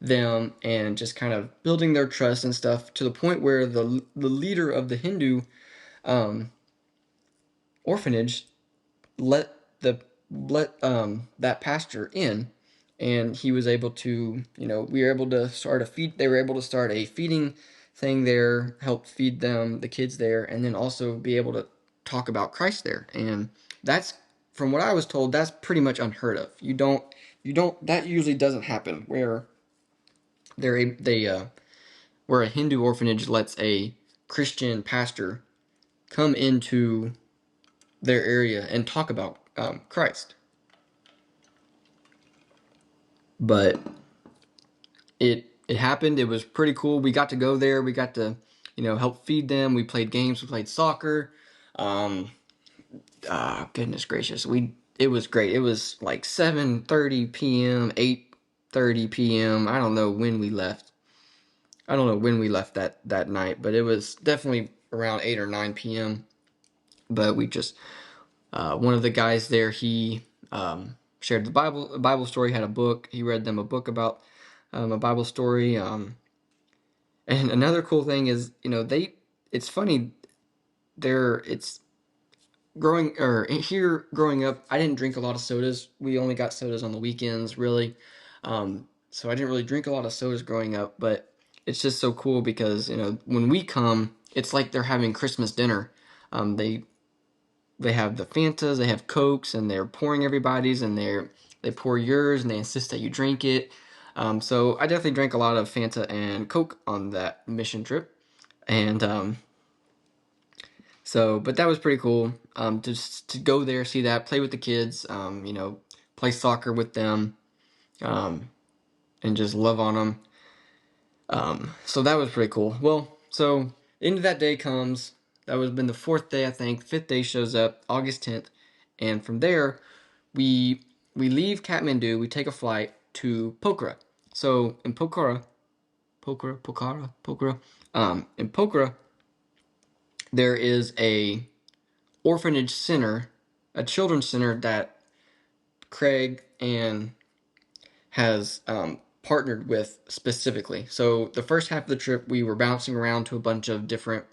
S1: them and just kind of building their trust and stuff, to the point where the leader of the Hindu um, orphanage let the let that pastor in, and he was able to, we were able to start a feed they were able to start a feeding thing there, help feed them, the kids there, and then also be able to talk about Christ there. And that's, from what I was told, that's pretty much unheard of. You don't that usually doesn't happen, where where a Hindu orphanage lets a Christian pastor come into their area and talk about Christ. But it happened. It was pretty cool. We got to go there. We got to, help feed them. We played games. We played soccer. Um, Goodness gracious, it was great. It was like 7:30 p.m., 8:30 p.m. I don't know when we left. I don't know when we left that night, but it was definitely around 8 or 9 p.m. But we just, one of the guys there, he shared the Bible story, had a book. He read them a book about a Bible story. And another cool thing is, it's funny, it's growing up, I didn't drink a lot of sodas. We only got sodas on the weekends, really. So I didn't really drink a lot of sodas growing up, but it's just so cool because, when we come, it's like they're having Christmas dinner. They have the Fantas, they have Cokes, and they're pouring everybody's, and they pour yours, and they insist that you drink it. So I definitely drank a lot of Fanta and Coke on that mission trip, and but that was pretty cool. Just to go there, see that, play with the kids, play soccer with them, um, and just love on them. So that was pretty cool. Well, so into that day comes. That was been the fourth day, I think. Fifth day shows up, August 10th, and from there, we we leave Kathmandu. We take a flight to Pokhara. So in Pokhara, in Pokhara, there is a orphanage center, a children's center that Craig and has partnered with specifically. So the first half of the trip, we were bouncing around to a bunch of different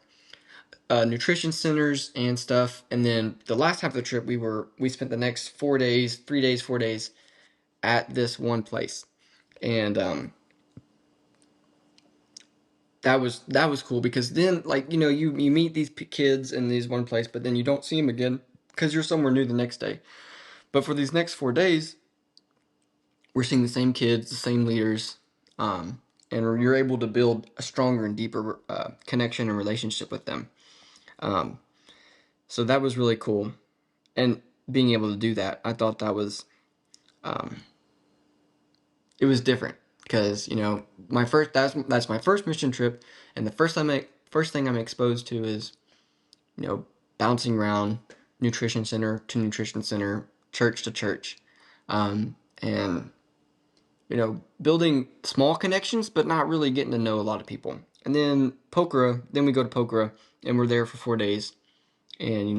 S1: nutrition centers and stuff, and then the last half of the trip, we spent the next 4 days, 3 days, 4 days at this one place, and that was cool, because then, like, you meet these kids in these one place, but then you don't see them again because you're somewhere new the next day. But for these next 4 days, we're seeing the same kids, the same leaders, and you're able to build a stronger and deeper connection and relationship with them. Um, so that was really cool, and being able to do that, I thought that was um, it was different, because my first that's my first mission trip, and the first thing I'm exposed to is bouncing around nutrition center to nutrition center, church to church, and building small connections, but not really getting to know a lot of people. And then then we go to Pokhara, and we're there for 4 days, and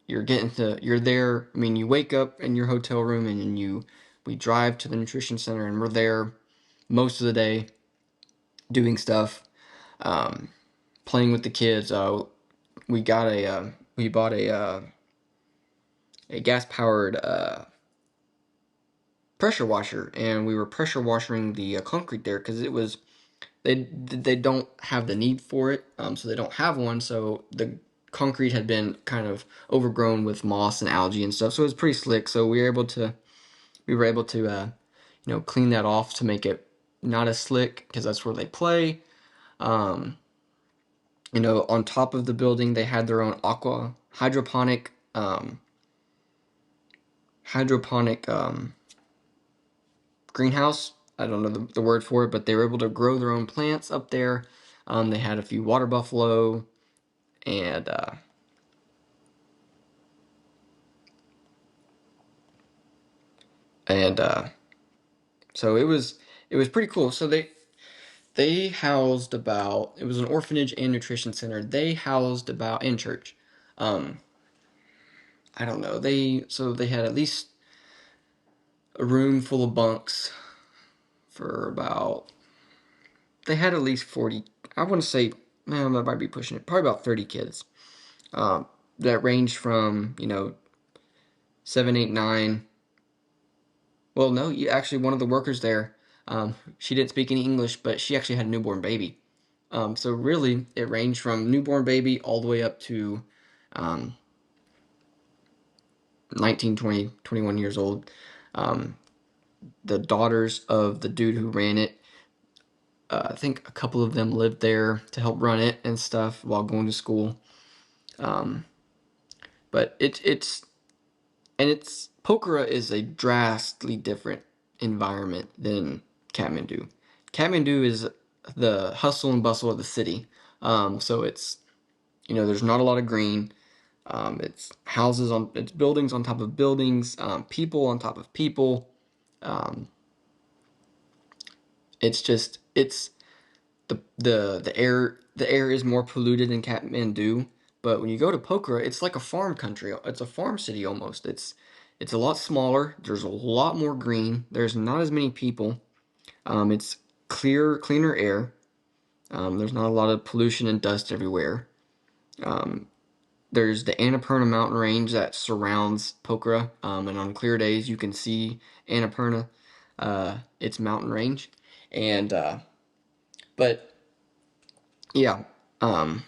S1: you're there. I mean, you wake up in your hotel room, and then we drive to the nutrition center, and we're there most of the day doing stuff, um, playing with the kids. We bought a gas powered pressure washer, and we were pressure washing the concrete there, because they don't have the need for it, so they don't have one. So the concrete had been kind of overgrown with moss and algae and stuff, so it was pretty slick. So we were able to clean that off to make it not as slick because that's where they play. Um, on top of the building, they had their own hydroponic greenhouse. I don't know the word for it, but they were able to grow their own plants up there. They had a few water buffalo and and so it was pretty cool. So they housed about, it was an orphanage and nutrition center. They housed about, in church. Um, I don't know. They had at least a room full of bunks for about, they had at least 40, I want to say, man, that might be pushing it, probably about 30 kids. Um, that ranged from, 7, 8, 9. Well, no, actually, one of the workers there, she didn't speak any English, but she actually had a newborn baby. So really, it ranged from newborn baby all the way up to um, 19, 20, 21 years old. Um, the daughters of the dude who ran it, I think a couple of them lived there to help run it and stuff while going to school. Um, but it's Pokhara is a drastically different environment than Kathmandu. Kathmandu is the hustle and bustle of the city. So there's not a lot of green. It's buildings on top of buildings, people on top of people. Um, it's the air is more polluted in Kathmandu, but when you go to Pokhara, it's like a farm country. It's a farm city almost. It's a lot smaller. There's a lot more green. There's not as many people. It's cleaner air. There's not a lot of pollution and dust everywhere. Um, there's the Annapurna mountain range that surrounds Pokhara, and on clear days you can see Annapurna, its mountain range, and but yeah, um,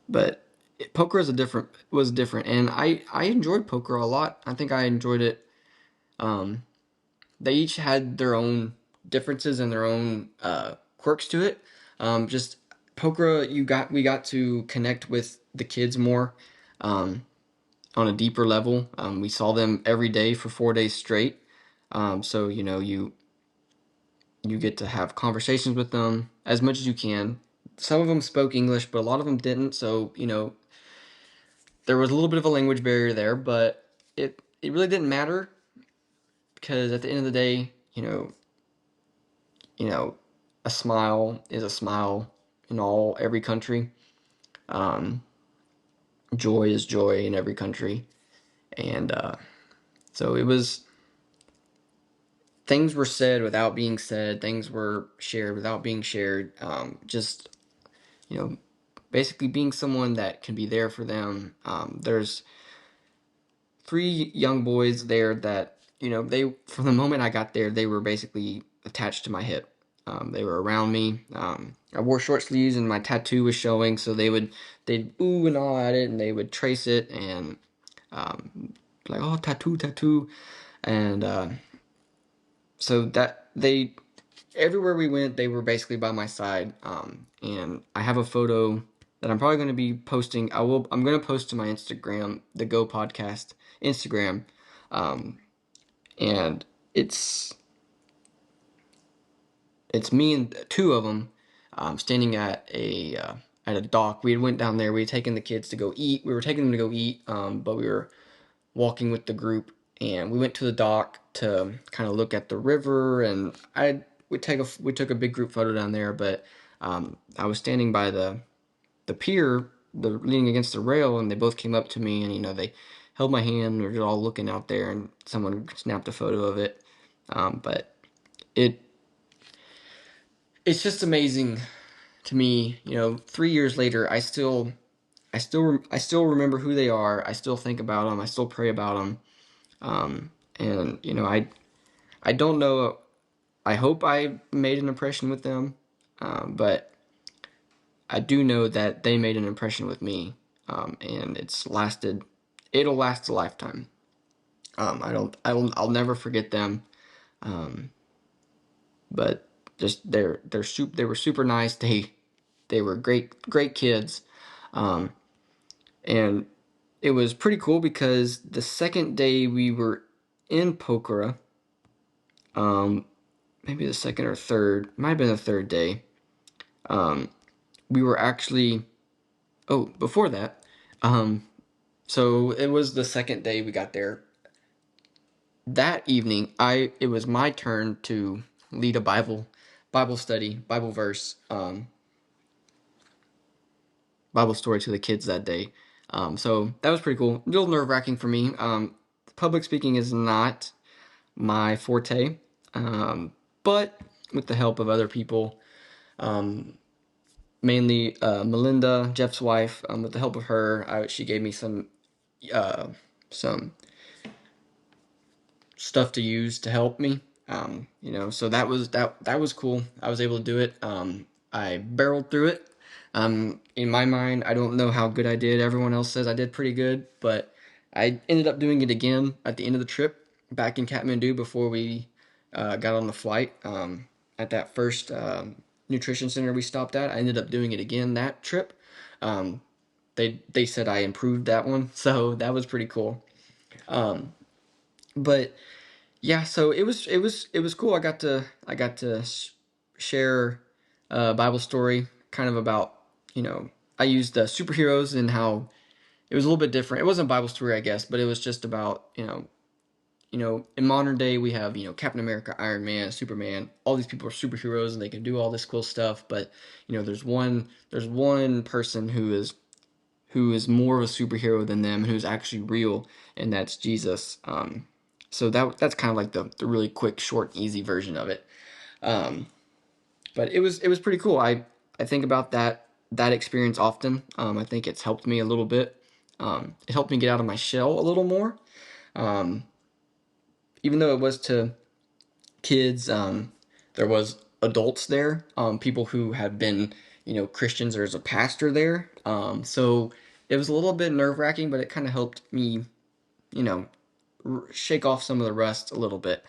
S1: but Pokhara was different, and I enjoyed Pokhara a lot. I think I enjoyed it. Um, they each had their own differences and their own quirks to it. Just Pokhara, we got to connect with the kids more. Um, on a deeper level. We saw them every day for 4 days straight. So you get to have conversations with them as much as you can. Some of them spoke English, but a lot of them didn't. So there was a little bit of a language barrier there, but it really didn't matter because at the end of the day, you know, a smile is a smile in every country. Um, Joy is joy in every country, and so it was things were said without being said. Things were shared without being shared. Just you know, basically being someone that can be there for them. There's three young boys there that they from the moment I got there, they were basically attached to my hip. They were around me. I wore short sleeves and my tattoo was showing, so they'd ooh and all at it, and they would trace it and like, oh, tattoo, tattoo, and so that they everywhere we went, they were basically by my side. And I have a photo that I'm probably going to be posting. I'm going to post to my Instagram, the Go Podcast Instagram, um, and it's it's me and two of them standing at a dock. We went down there. We had taken the kids to go eat. We were taking them to go eat, but we were walking with the group, and we went to the dock to kind of look at the river. And we took a big group photo down there, but I was standing by the pier, leaning against the rail, and they both came up to me, and they held my hand. We were just all looking out there, and someone snapped a photo of it. But it it's just amazing to me. 3 years later, I still remember who they are. I still think about them. I still pray about them. And I don't know. I hope I made an impression with them, but I do know that they made an impression with me, and it'll last a lifetime. I'll never forget them. Um, but just they were super nice. They were great kids, um, and it was pretty cool because the second day we were in Pokhara, um, maybe the second or third, might have been the third day. Um, we were actually before that. Um, so it was the second day we got there. That evening, I it was my turn to lead a Bible study, Bible verse, Bible story to the kids that day. So that was pretty cool. A little nerve wracking for me. Public speaking is not my forte, but with the help of other people, um, mainly Melinda, Jeff's wife, with the help of her, she gave me uh, some stuff to use to help me. So that was cool. I was able to do it. I barreled through it. In my mind, I don't know how good I did. Everyone else says I did pretty good, but I ended up doing it again at the end of the trip back in Kathmandu before we got on the flight. At that first nutrition center we stopped at, I ended up doing it again that trip. Um, they said I improved that one, so that was pretty cool. Um, but yeah, so it was cool. I got to share a Bible story, kind of about I used superheroes and how it was a little bit different. It wasn't a Bible story, I guess, but it was just about in modern day we have Captain America, Iron Man, Superman. All these people are superheroes and they can do all this cool stuff, but there's one person who is more of a superhero than them, who's actually real, and that's Jesus. So that's kind of like the really quick, short, easy version of it. Um, but it was pretty cool. I think about that experience often. I think it's helped me a little bit. It helped me get out of my shell a little more. Um, Even though it was to kids, there was adults there, people who had been Christians. There's a pastor there, so it was a little bit nerve wracking, but it kind of helped me you know shake off some of the rust a little bit.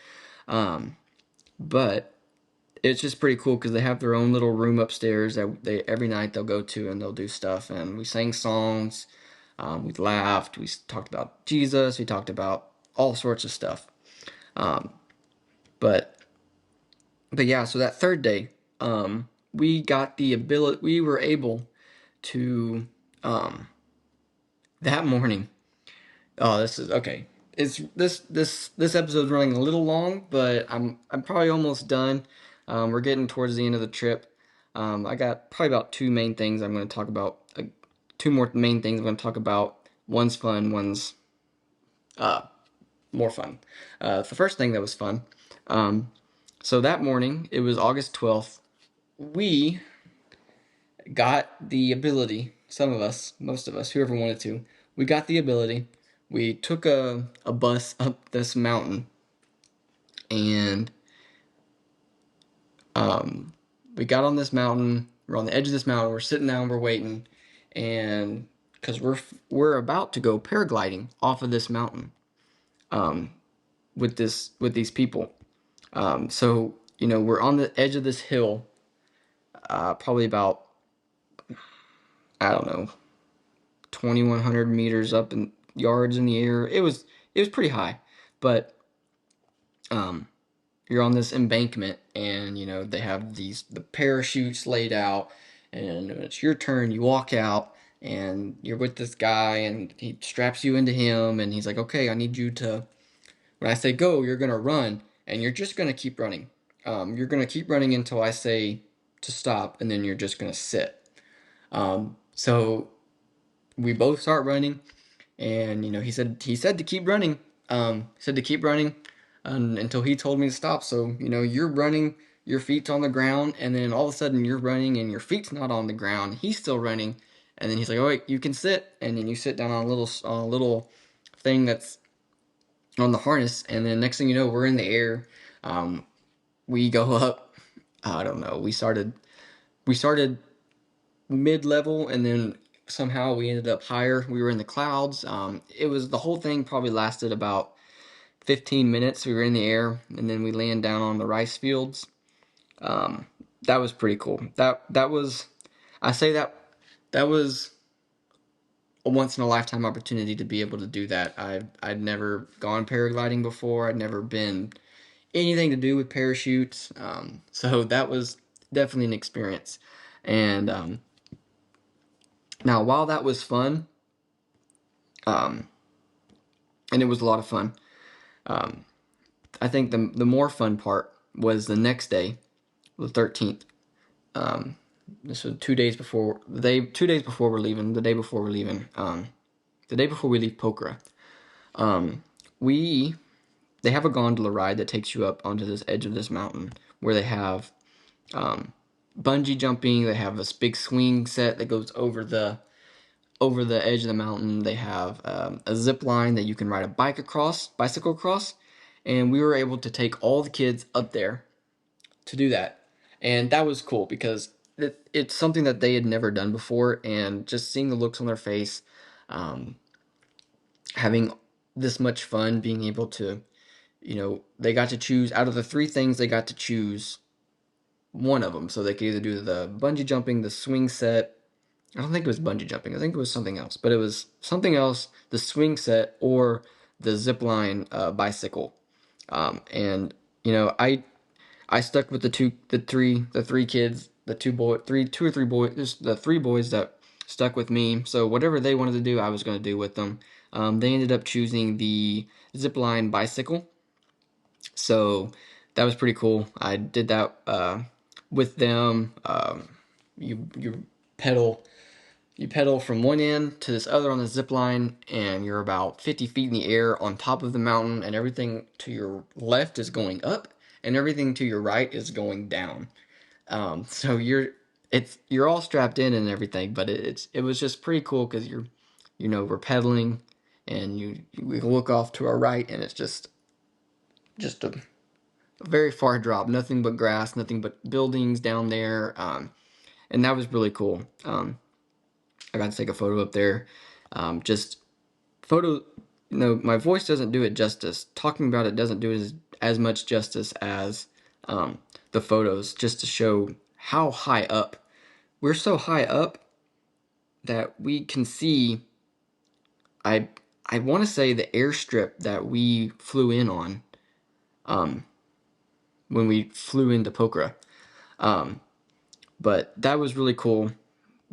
S1: But it's just pretty cool because they have their own little room upstairs that they every night they'll go to and they'll do stuff. And we sang songs, we laughed, we talked about Jesus, we talked about all sorts of stuff. Um, but but yeah, so that third day, we were able to that morning. Oh, this is okay. It's this episode's running a little long, but I'm probably almost done. We're getting towards the end of the trip. I got probably about two main things I'm going to talk about. Two more main things I'm going to talk about. One's fun, one's uh, more fun. The first thing that was fun. Um, so that morning, it was August 12th. We got the ability. Some of us, most of us, whoever wanted to, we got the ability. We took a bus up this mountain, and um, we got on this mountain. We're on the edge of this mountain. We're sitting down. We're waiting, and because we're about to go paragliding off of this mountain, um, with these people. So we're on the edge of this hill, probably about I don't know 2,100 meters up in yards in the air. It was pretty high, but um, you're on this embankment, and they have the parachutes laid out, and when it's your turn, you walk out, and you're with this guy, and he straps you into him, and he's like, okay, I need you to. When I say go, you're gonna run, and you're just gonna keep running. You're gonna keep running until I say to stop, and then you're just gonna sit. So we both start running, and he said to keep running. Said to keep running until he told me to stop. So you're running, your feet's on the ground, and then all of a sudden you're running and your feet's not on the ground. He's still running, and then he's like, "Oh wait, you can sit," and then you sit down on a little thing that's on the harness, and then next thing you know, we're in the air. We go up. I don't know. We started mid-level, and then somehow we ended up higher. We were in the clouds. It was the whole thing probably lasted about 15 minutes. We were in the air, and then we landed down on the rice fields. Um, that was pretty cool. That was, I say that was a once in a lifetime opportunity to be able to do that. I'd never gone paragliding before. I'd never been anything to do with parachutes. So that was definitely an experience. And now, while that was fun, um, and it was a lot of fun, um, I think the more fun part was the next day, the 13th. Um, this was 2 days before the day. 2 days before we're leaving. The day before we're leaving. The day before we leave Pokhara. Um, we they have a gondola ride that takes you up onto this edge of this mountain where they have um, bungee jumping. They have this big swing set that goes over the edge of the mountain. They have a zip line that you can ride a bicycle across, and we were able to take all the kids up there to do that, and that was cool because it's something that they had never done before, and just seeing the looks on their face, um, having this much fun, being able to, they got to choose out of the three things, they got to choose one of them, so they could either do the bungee jumping, the swing set. I don't think it was bungee jumping. I think it was something else, but it was something else, the swing set or the zip line bicycle. And I stuck with the three kids, two or three boys, the three boys that stuck with me. So whatever they wanted to do, I was going to do with them. They ended up choosing the zip line bicycle, so that was pretty cool. I did that with them. You pedal you pedal from one end to this other on the zip line, and you're about 50 feet in the air on top of the mountain, and everything to your left is going up, and everything to your right is going down. So you're all strapped in and everything, but it was just pretty cool because we're pedaling, and we look off to our right, and it's just a very far drop, nothing but grass, nothing but buildings down there, and that was really cool. I got to take a photo up there. Just photo, my voice doesn't do it justice. Talking about it doesn't do it as much justice as the photos, just to show how high up. We're so high up that we can see. I I want to say the airstrip that we flew in on um, when we flew into Pokhara. Um, but that was really cool.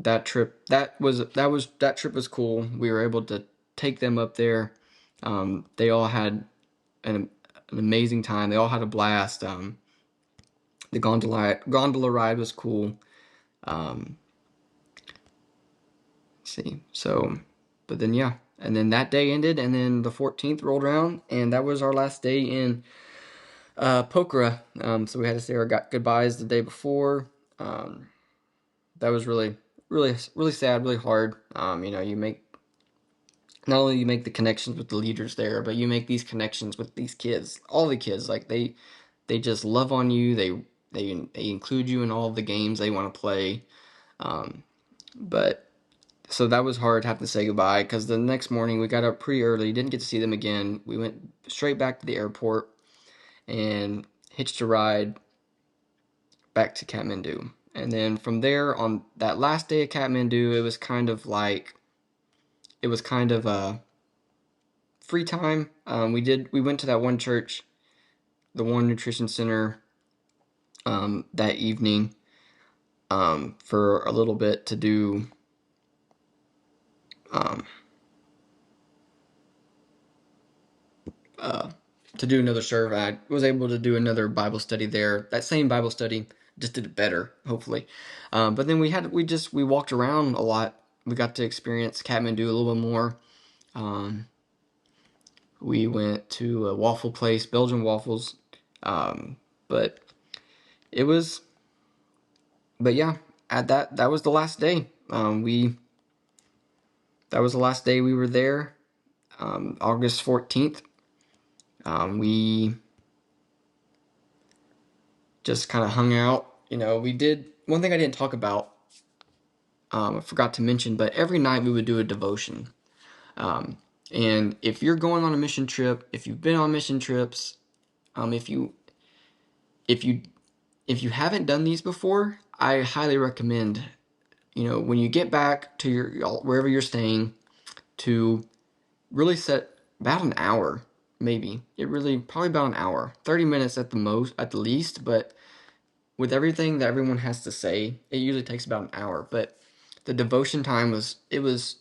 S1: That trip was cool. We were able to take them up there. They all had an amazing time. They all had a blast. The gondola ride was cool. Um, let's see. So, but then yeah, and then that day ended, and then the 14th rolled around, and that was our last day in Pokhara. So we had to say our goodbyes the day before. That was really, really, really sad, really hard. You make not only you make the connections with the leaders there, but you make these connections with these kids, all the kids. Like they just love on you. They include you in all of the games they want to play. But so that was hard having to say goodbye because the next morning we got up pretty early, didn't get to see them again. We went straight back to the airport and hitched a ride back to Kathmandu. And then from there, on that last day of Kathmandu, it was kind of a free time. We went to that one church, the one nutrition center, that evening, for a little bit um, uh, to do another serve. I was able to do another Bible study there. That same Bible study, just did it better, hopefully. But then we walked around a lot. We got to experience Kathmandu a little bit more. Um, we went to a waffle place, Belgian waffles. But it was, but yeah, at that was the last day. That was the last day we were there. August 14th. We just kind of hung out. We did one thing I didn't talk about I forgot to mention, but every night we would do a devotion. Um, and if you're going on a mission trip, if you've been on mission trips, if if you if you haven't done these before, I highly recommend, when you get back to your wherever you're staying, to really set about an hour, maybe. It really probably about an hour, 30 minutes at the most, at the least, but with everything that everyone has to say, it usually takes about an hour. But the devotion time it was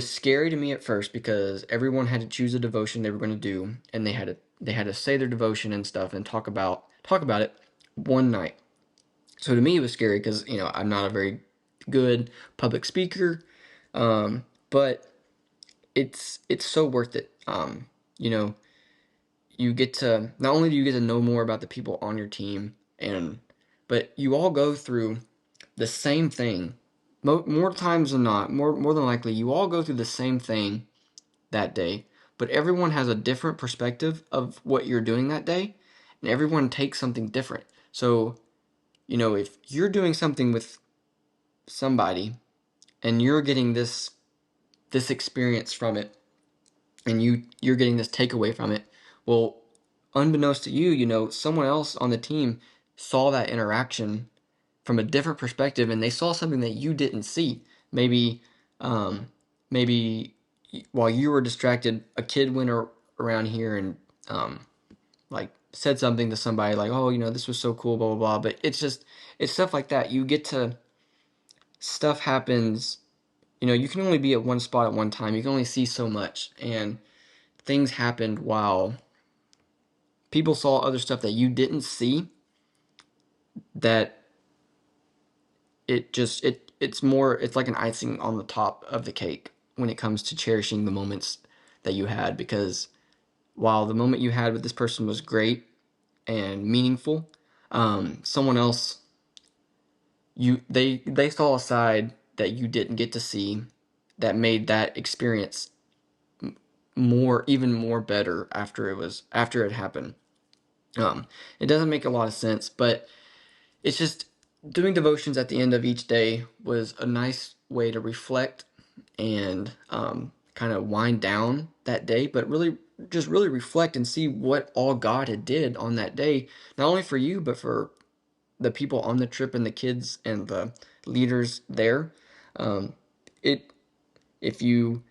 S1: scary to me at first because everyone had to choose a devotion they were going to do, and they had to say their devotion and stuff and talk about it one night. So to me, it was scary because I'm not a very good public speaker, but it's so worth it. You know, you get to not only do you get to know more about the people on your team, but you all go through the same thing. More times than not, more than likely, you all go through the same thing that day, but everyone has a different perspective of what you're doing that day, and everyone takes something different. So, if you're doing something with somebody and you're getting this experience from it, and you're getting this takeaway from it, well, unbeknownst to you, someone else on the team saw that interaction from a different perspective, and they saw something that you didn't see. Maybe, um, maybe while you were distracted, a kid went around here and like said something to somebody like, "Oh, this was so cool," blah blah blah. But it's stuff like that. You get to stuff happens. You can only be at one spot at one time. You can only see so much, and things happened while people saw other stuff that you didn't see. That it's like an icing on the top of the cake when it comes to cherishing the moments that you had, because while the moment you had with this person was great and meaningful, someone else, they saw a side that you didn't get to see, that made that experience even more better after it happened. It doesn't make a lot of sense, but it's just doing devotions at the end of each day was a nice way to reflect and kind of wind down that day, but really reflect and see what all God had did on that day, not only for you, but for the people on the trip and the kids and the leaders there. Um, it if you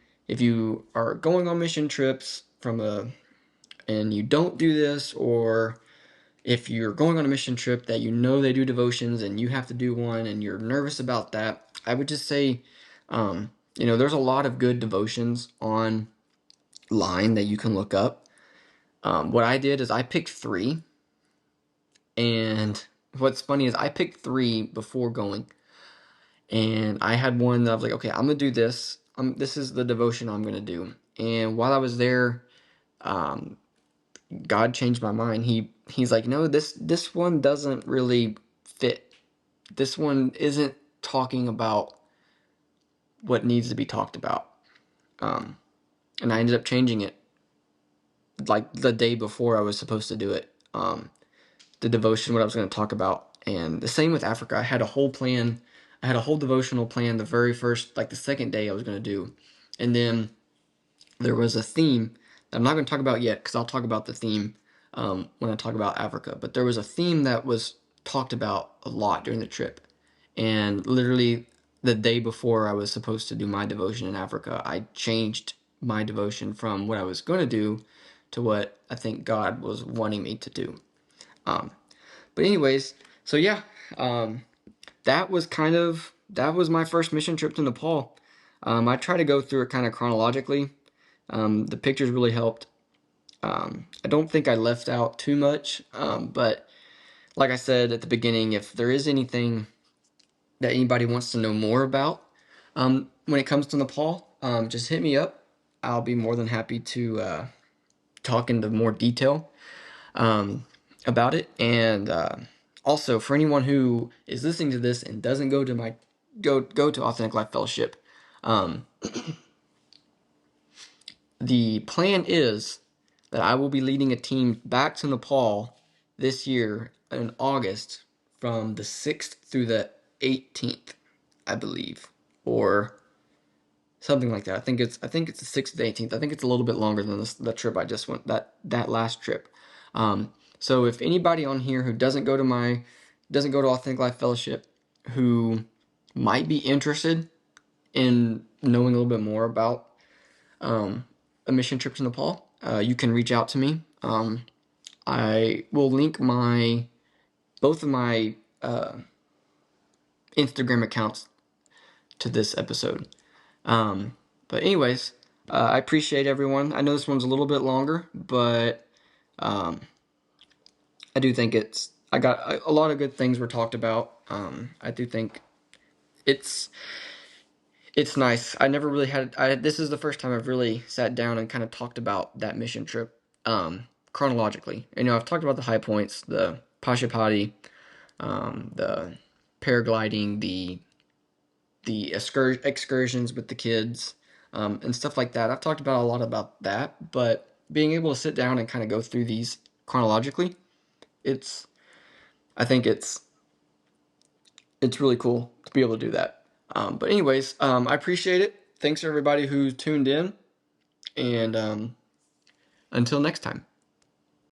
S1: are going on mission trips and you don't do this, or if you're going on a mission trip that they do devotions and you have to do one and you're nervous about that, I would just say, there's a lot of good devotions online that you can look up. What I did is I picked three, and what's funny is I picked three before going, and I had one that I was like, okay, I'm gonna do this. This is the devotion I'm gonna do. And while I was there, um, God changed my mind. He's like, no, this one doesn't really fit. This one isn't talking about what needs to be talked about. Um, and I ended up changing it like the day before I was supposed to do it. The devotion, what I was going to talk about, and the same with Africa. I had a whole plan. I had a whole devotional plan the very first, like the second day I was going to do, and then there was a theme that I'm not going to talk about yet because I'll talk about the theme when I talk about Africa. But there was a theme that was talked about a lot during the trip. And literally the day before I was supposed to do my devotion in Africa, I changed my devotion from what I was going to do to what I think God was wanting me to do. Um, but anyways, so yeah, um, that was my first mission trip to Nepal. I try to go through it kind of chronologically. The pictures really helped. I don't think I left out too much, but like I said at the beginning, if there is anything that anybody wants to know more about when it comes to Nepal, just hit me up. I'll be more than happy to talk into more detail um, about it. And also, for anyone who is listening to this and doesn't go to Authentic Life Fellowship, um, the plan is that I will be leading a team back to Nepal this year in August from the 6th through the 18th, I believe, or something like that. I think it's the 6th to the 18th. I think it's a little bit longer than the trip I just went, that last trip. So if anybody on here who doesn't go to Authentic Life Fellowship, who might be interested in knowing a little bit more about a mission trip to Nepal, you can reach out to me. I will link both of my Instagram accounts to this episode. But anyways, I appreciate everyone. I know this one's a little bit longer, but I do think I got a lot of good things were talked about. I do think it's it's nice. I never really this is the first time I've really sat down and kind of talked about that mission trip chronologically. I've talked about the high points, the Pashupati, the paragliding, the excursions with the kids, and stuff like that. I've talked about a lot about that, but being able to sit down and kind of go through these chronologically, it's I think it's really cool to be able to do that. But anyways, I appreciate it. Thanks everybody who tuned in, and until next time.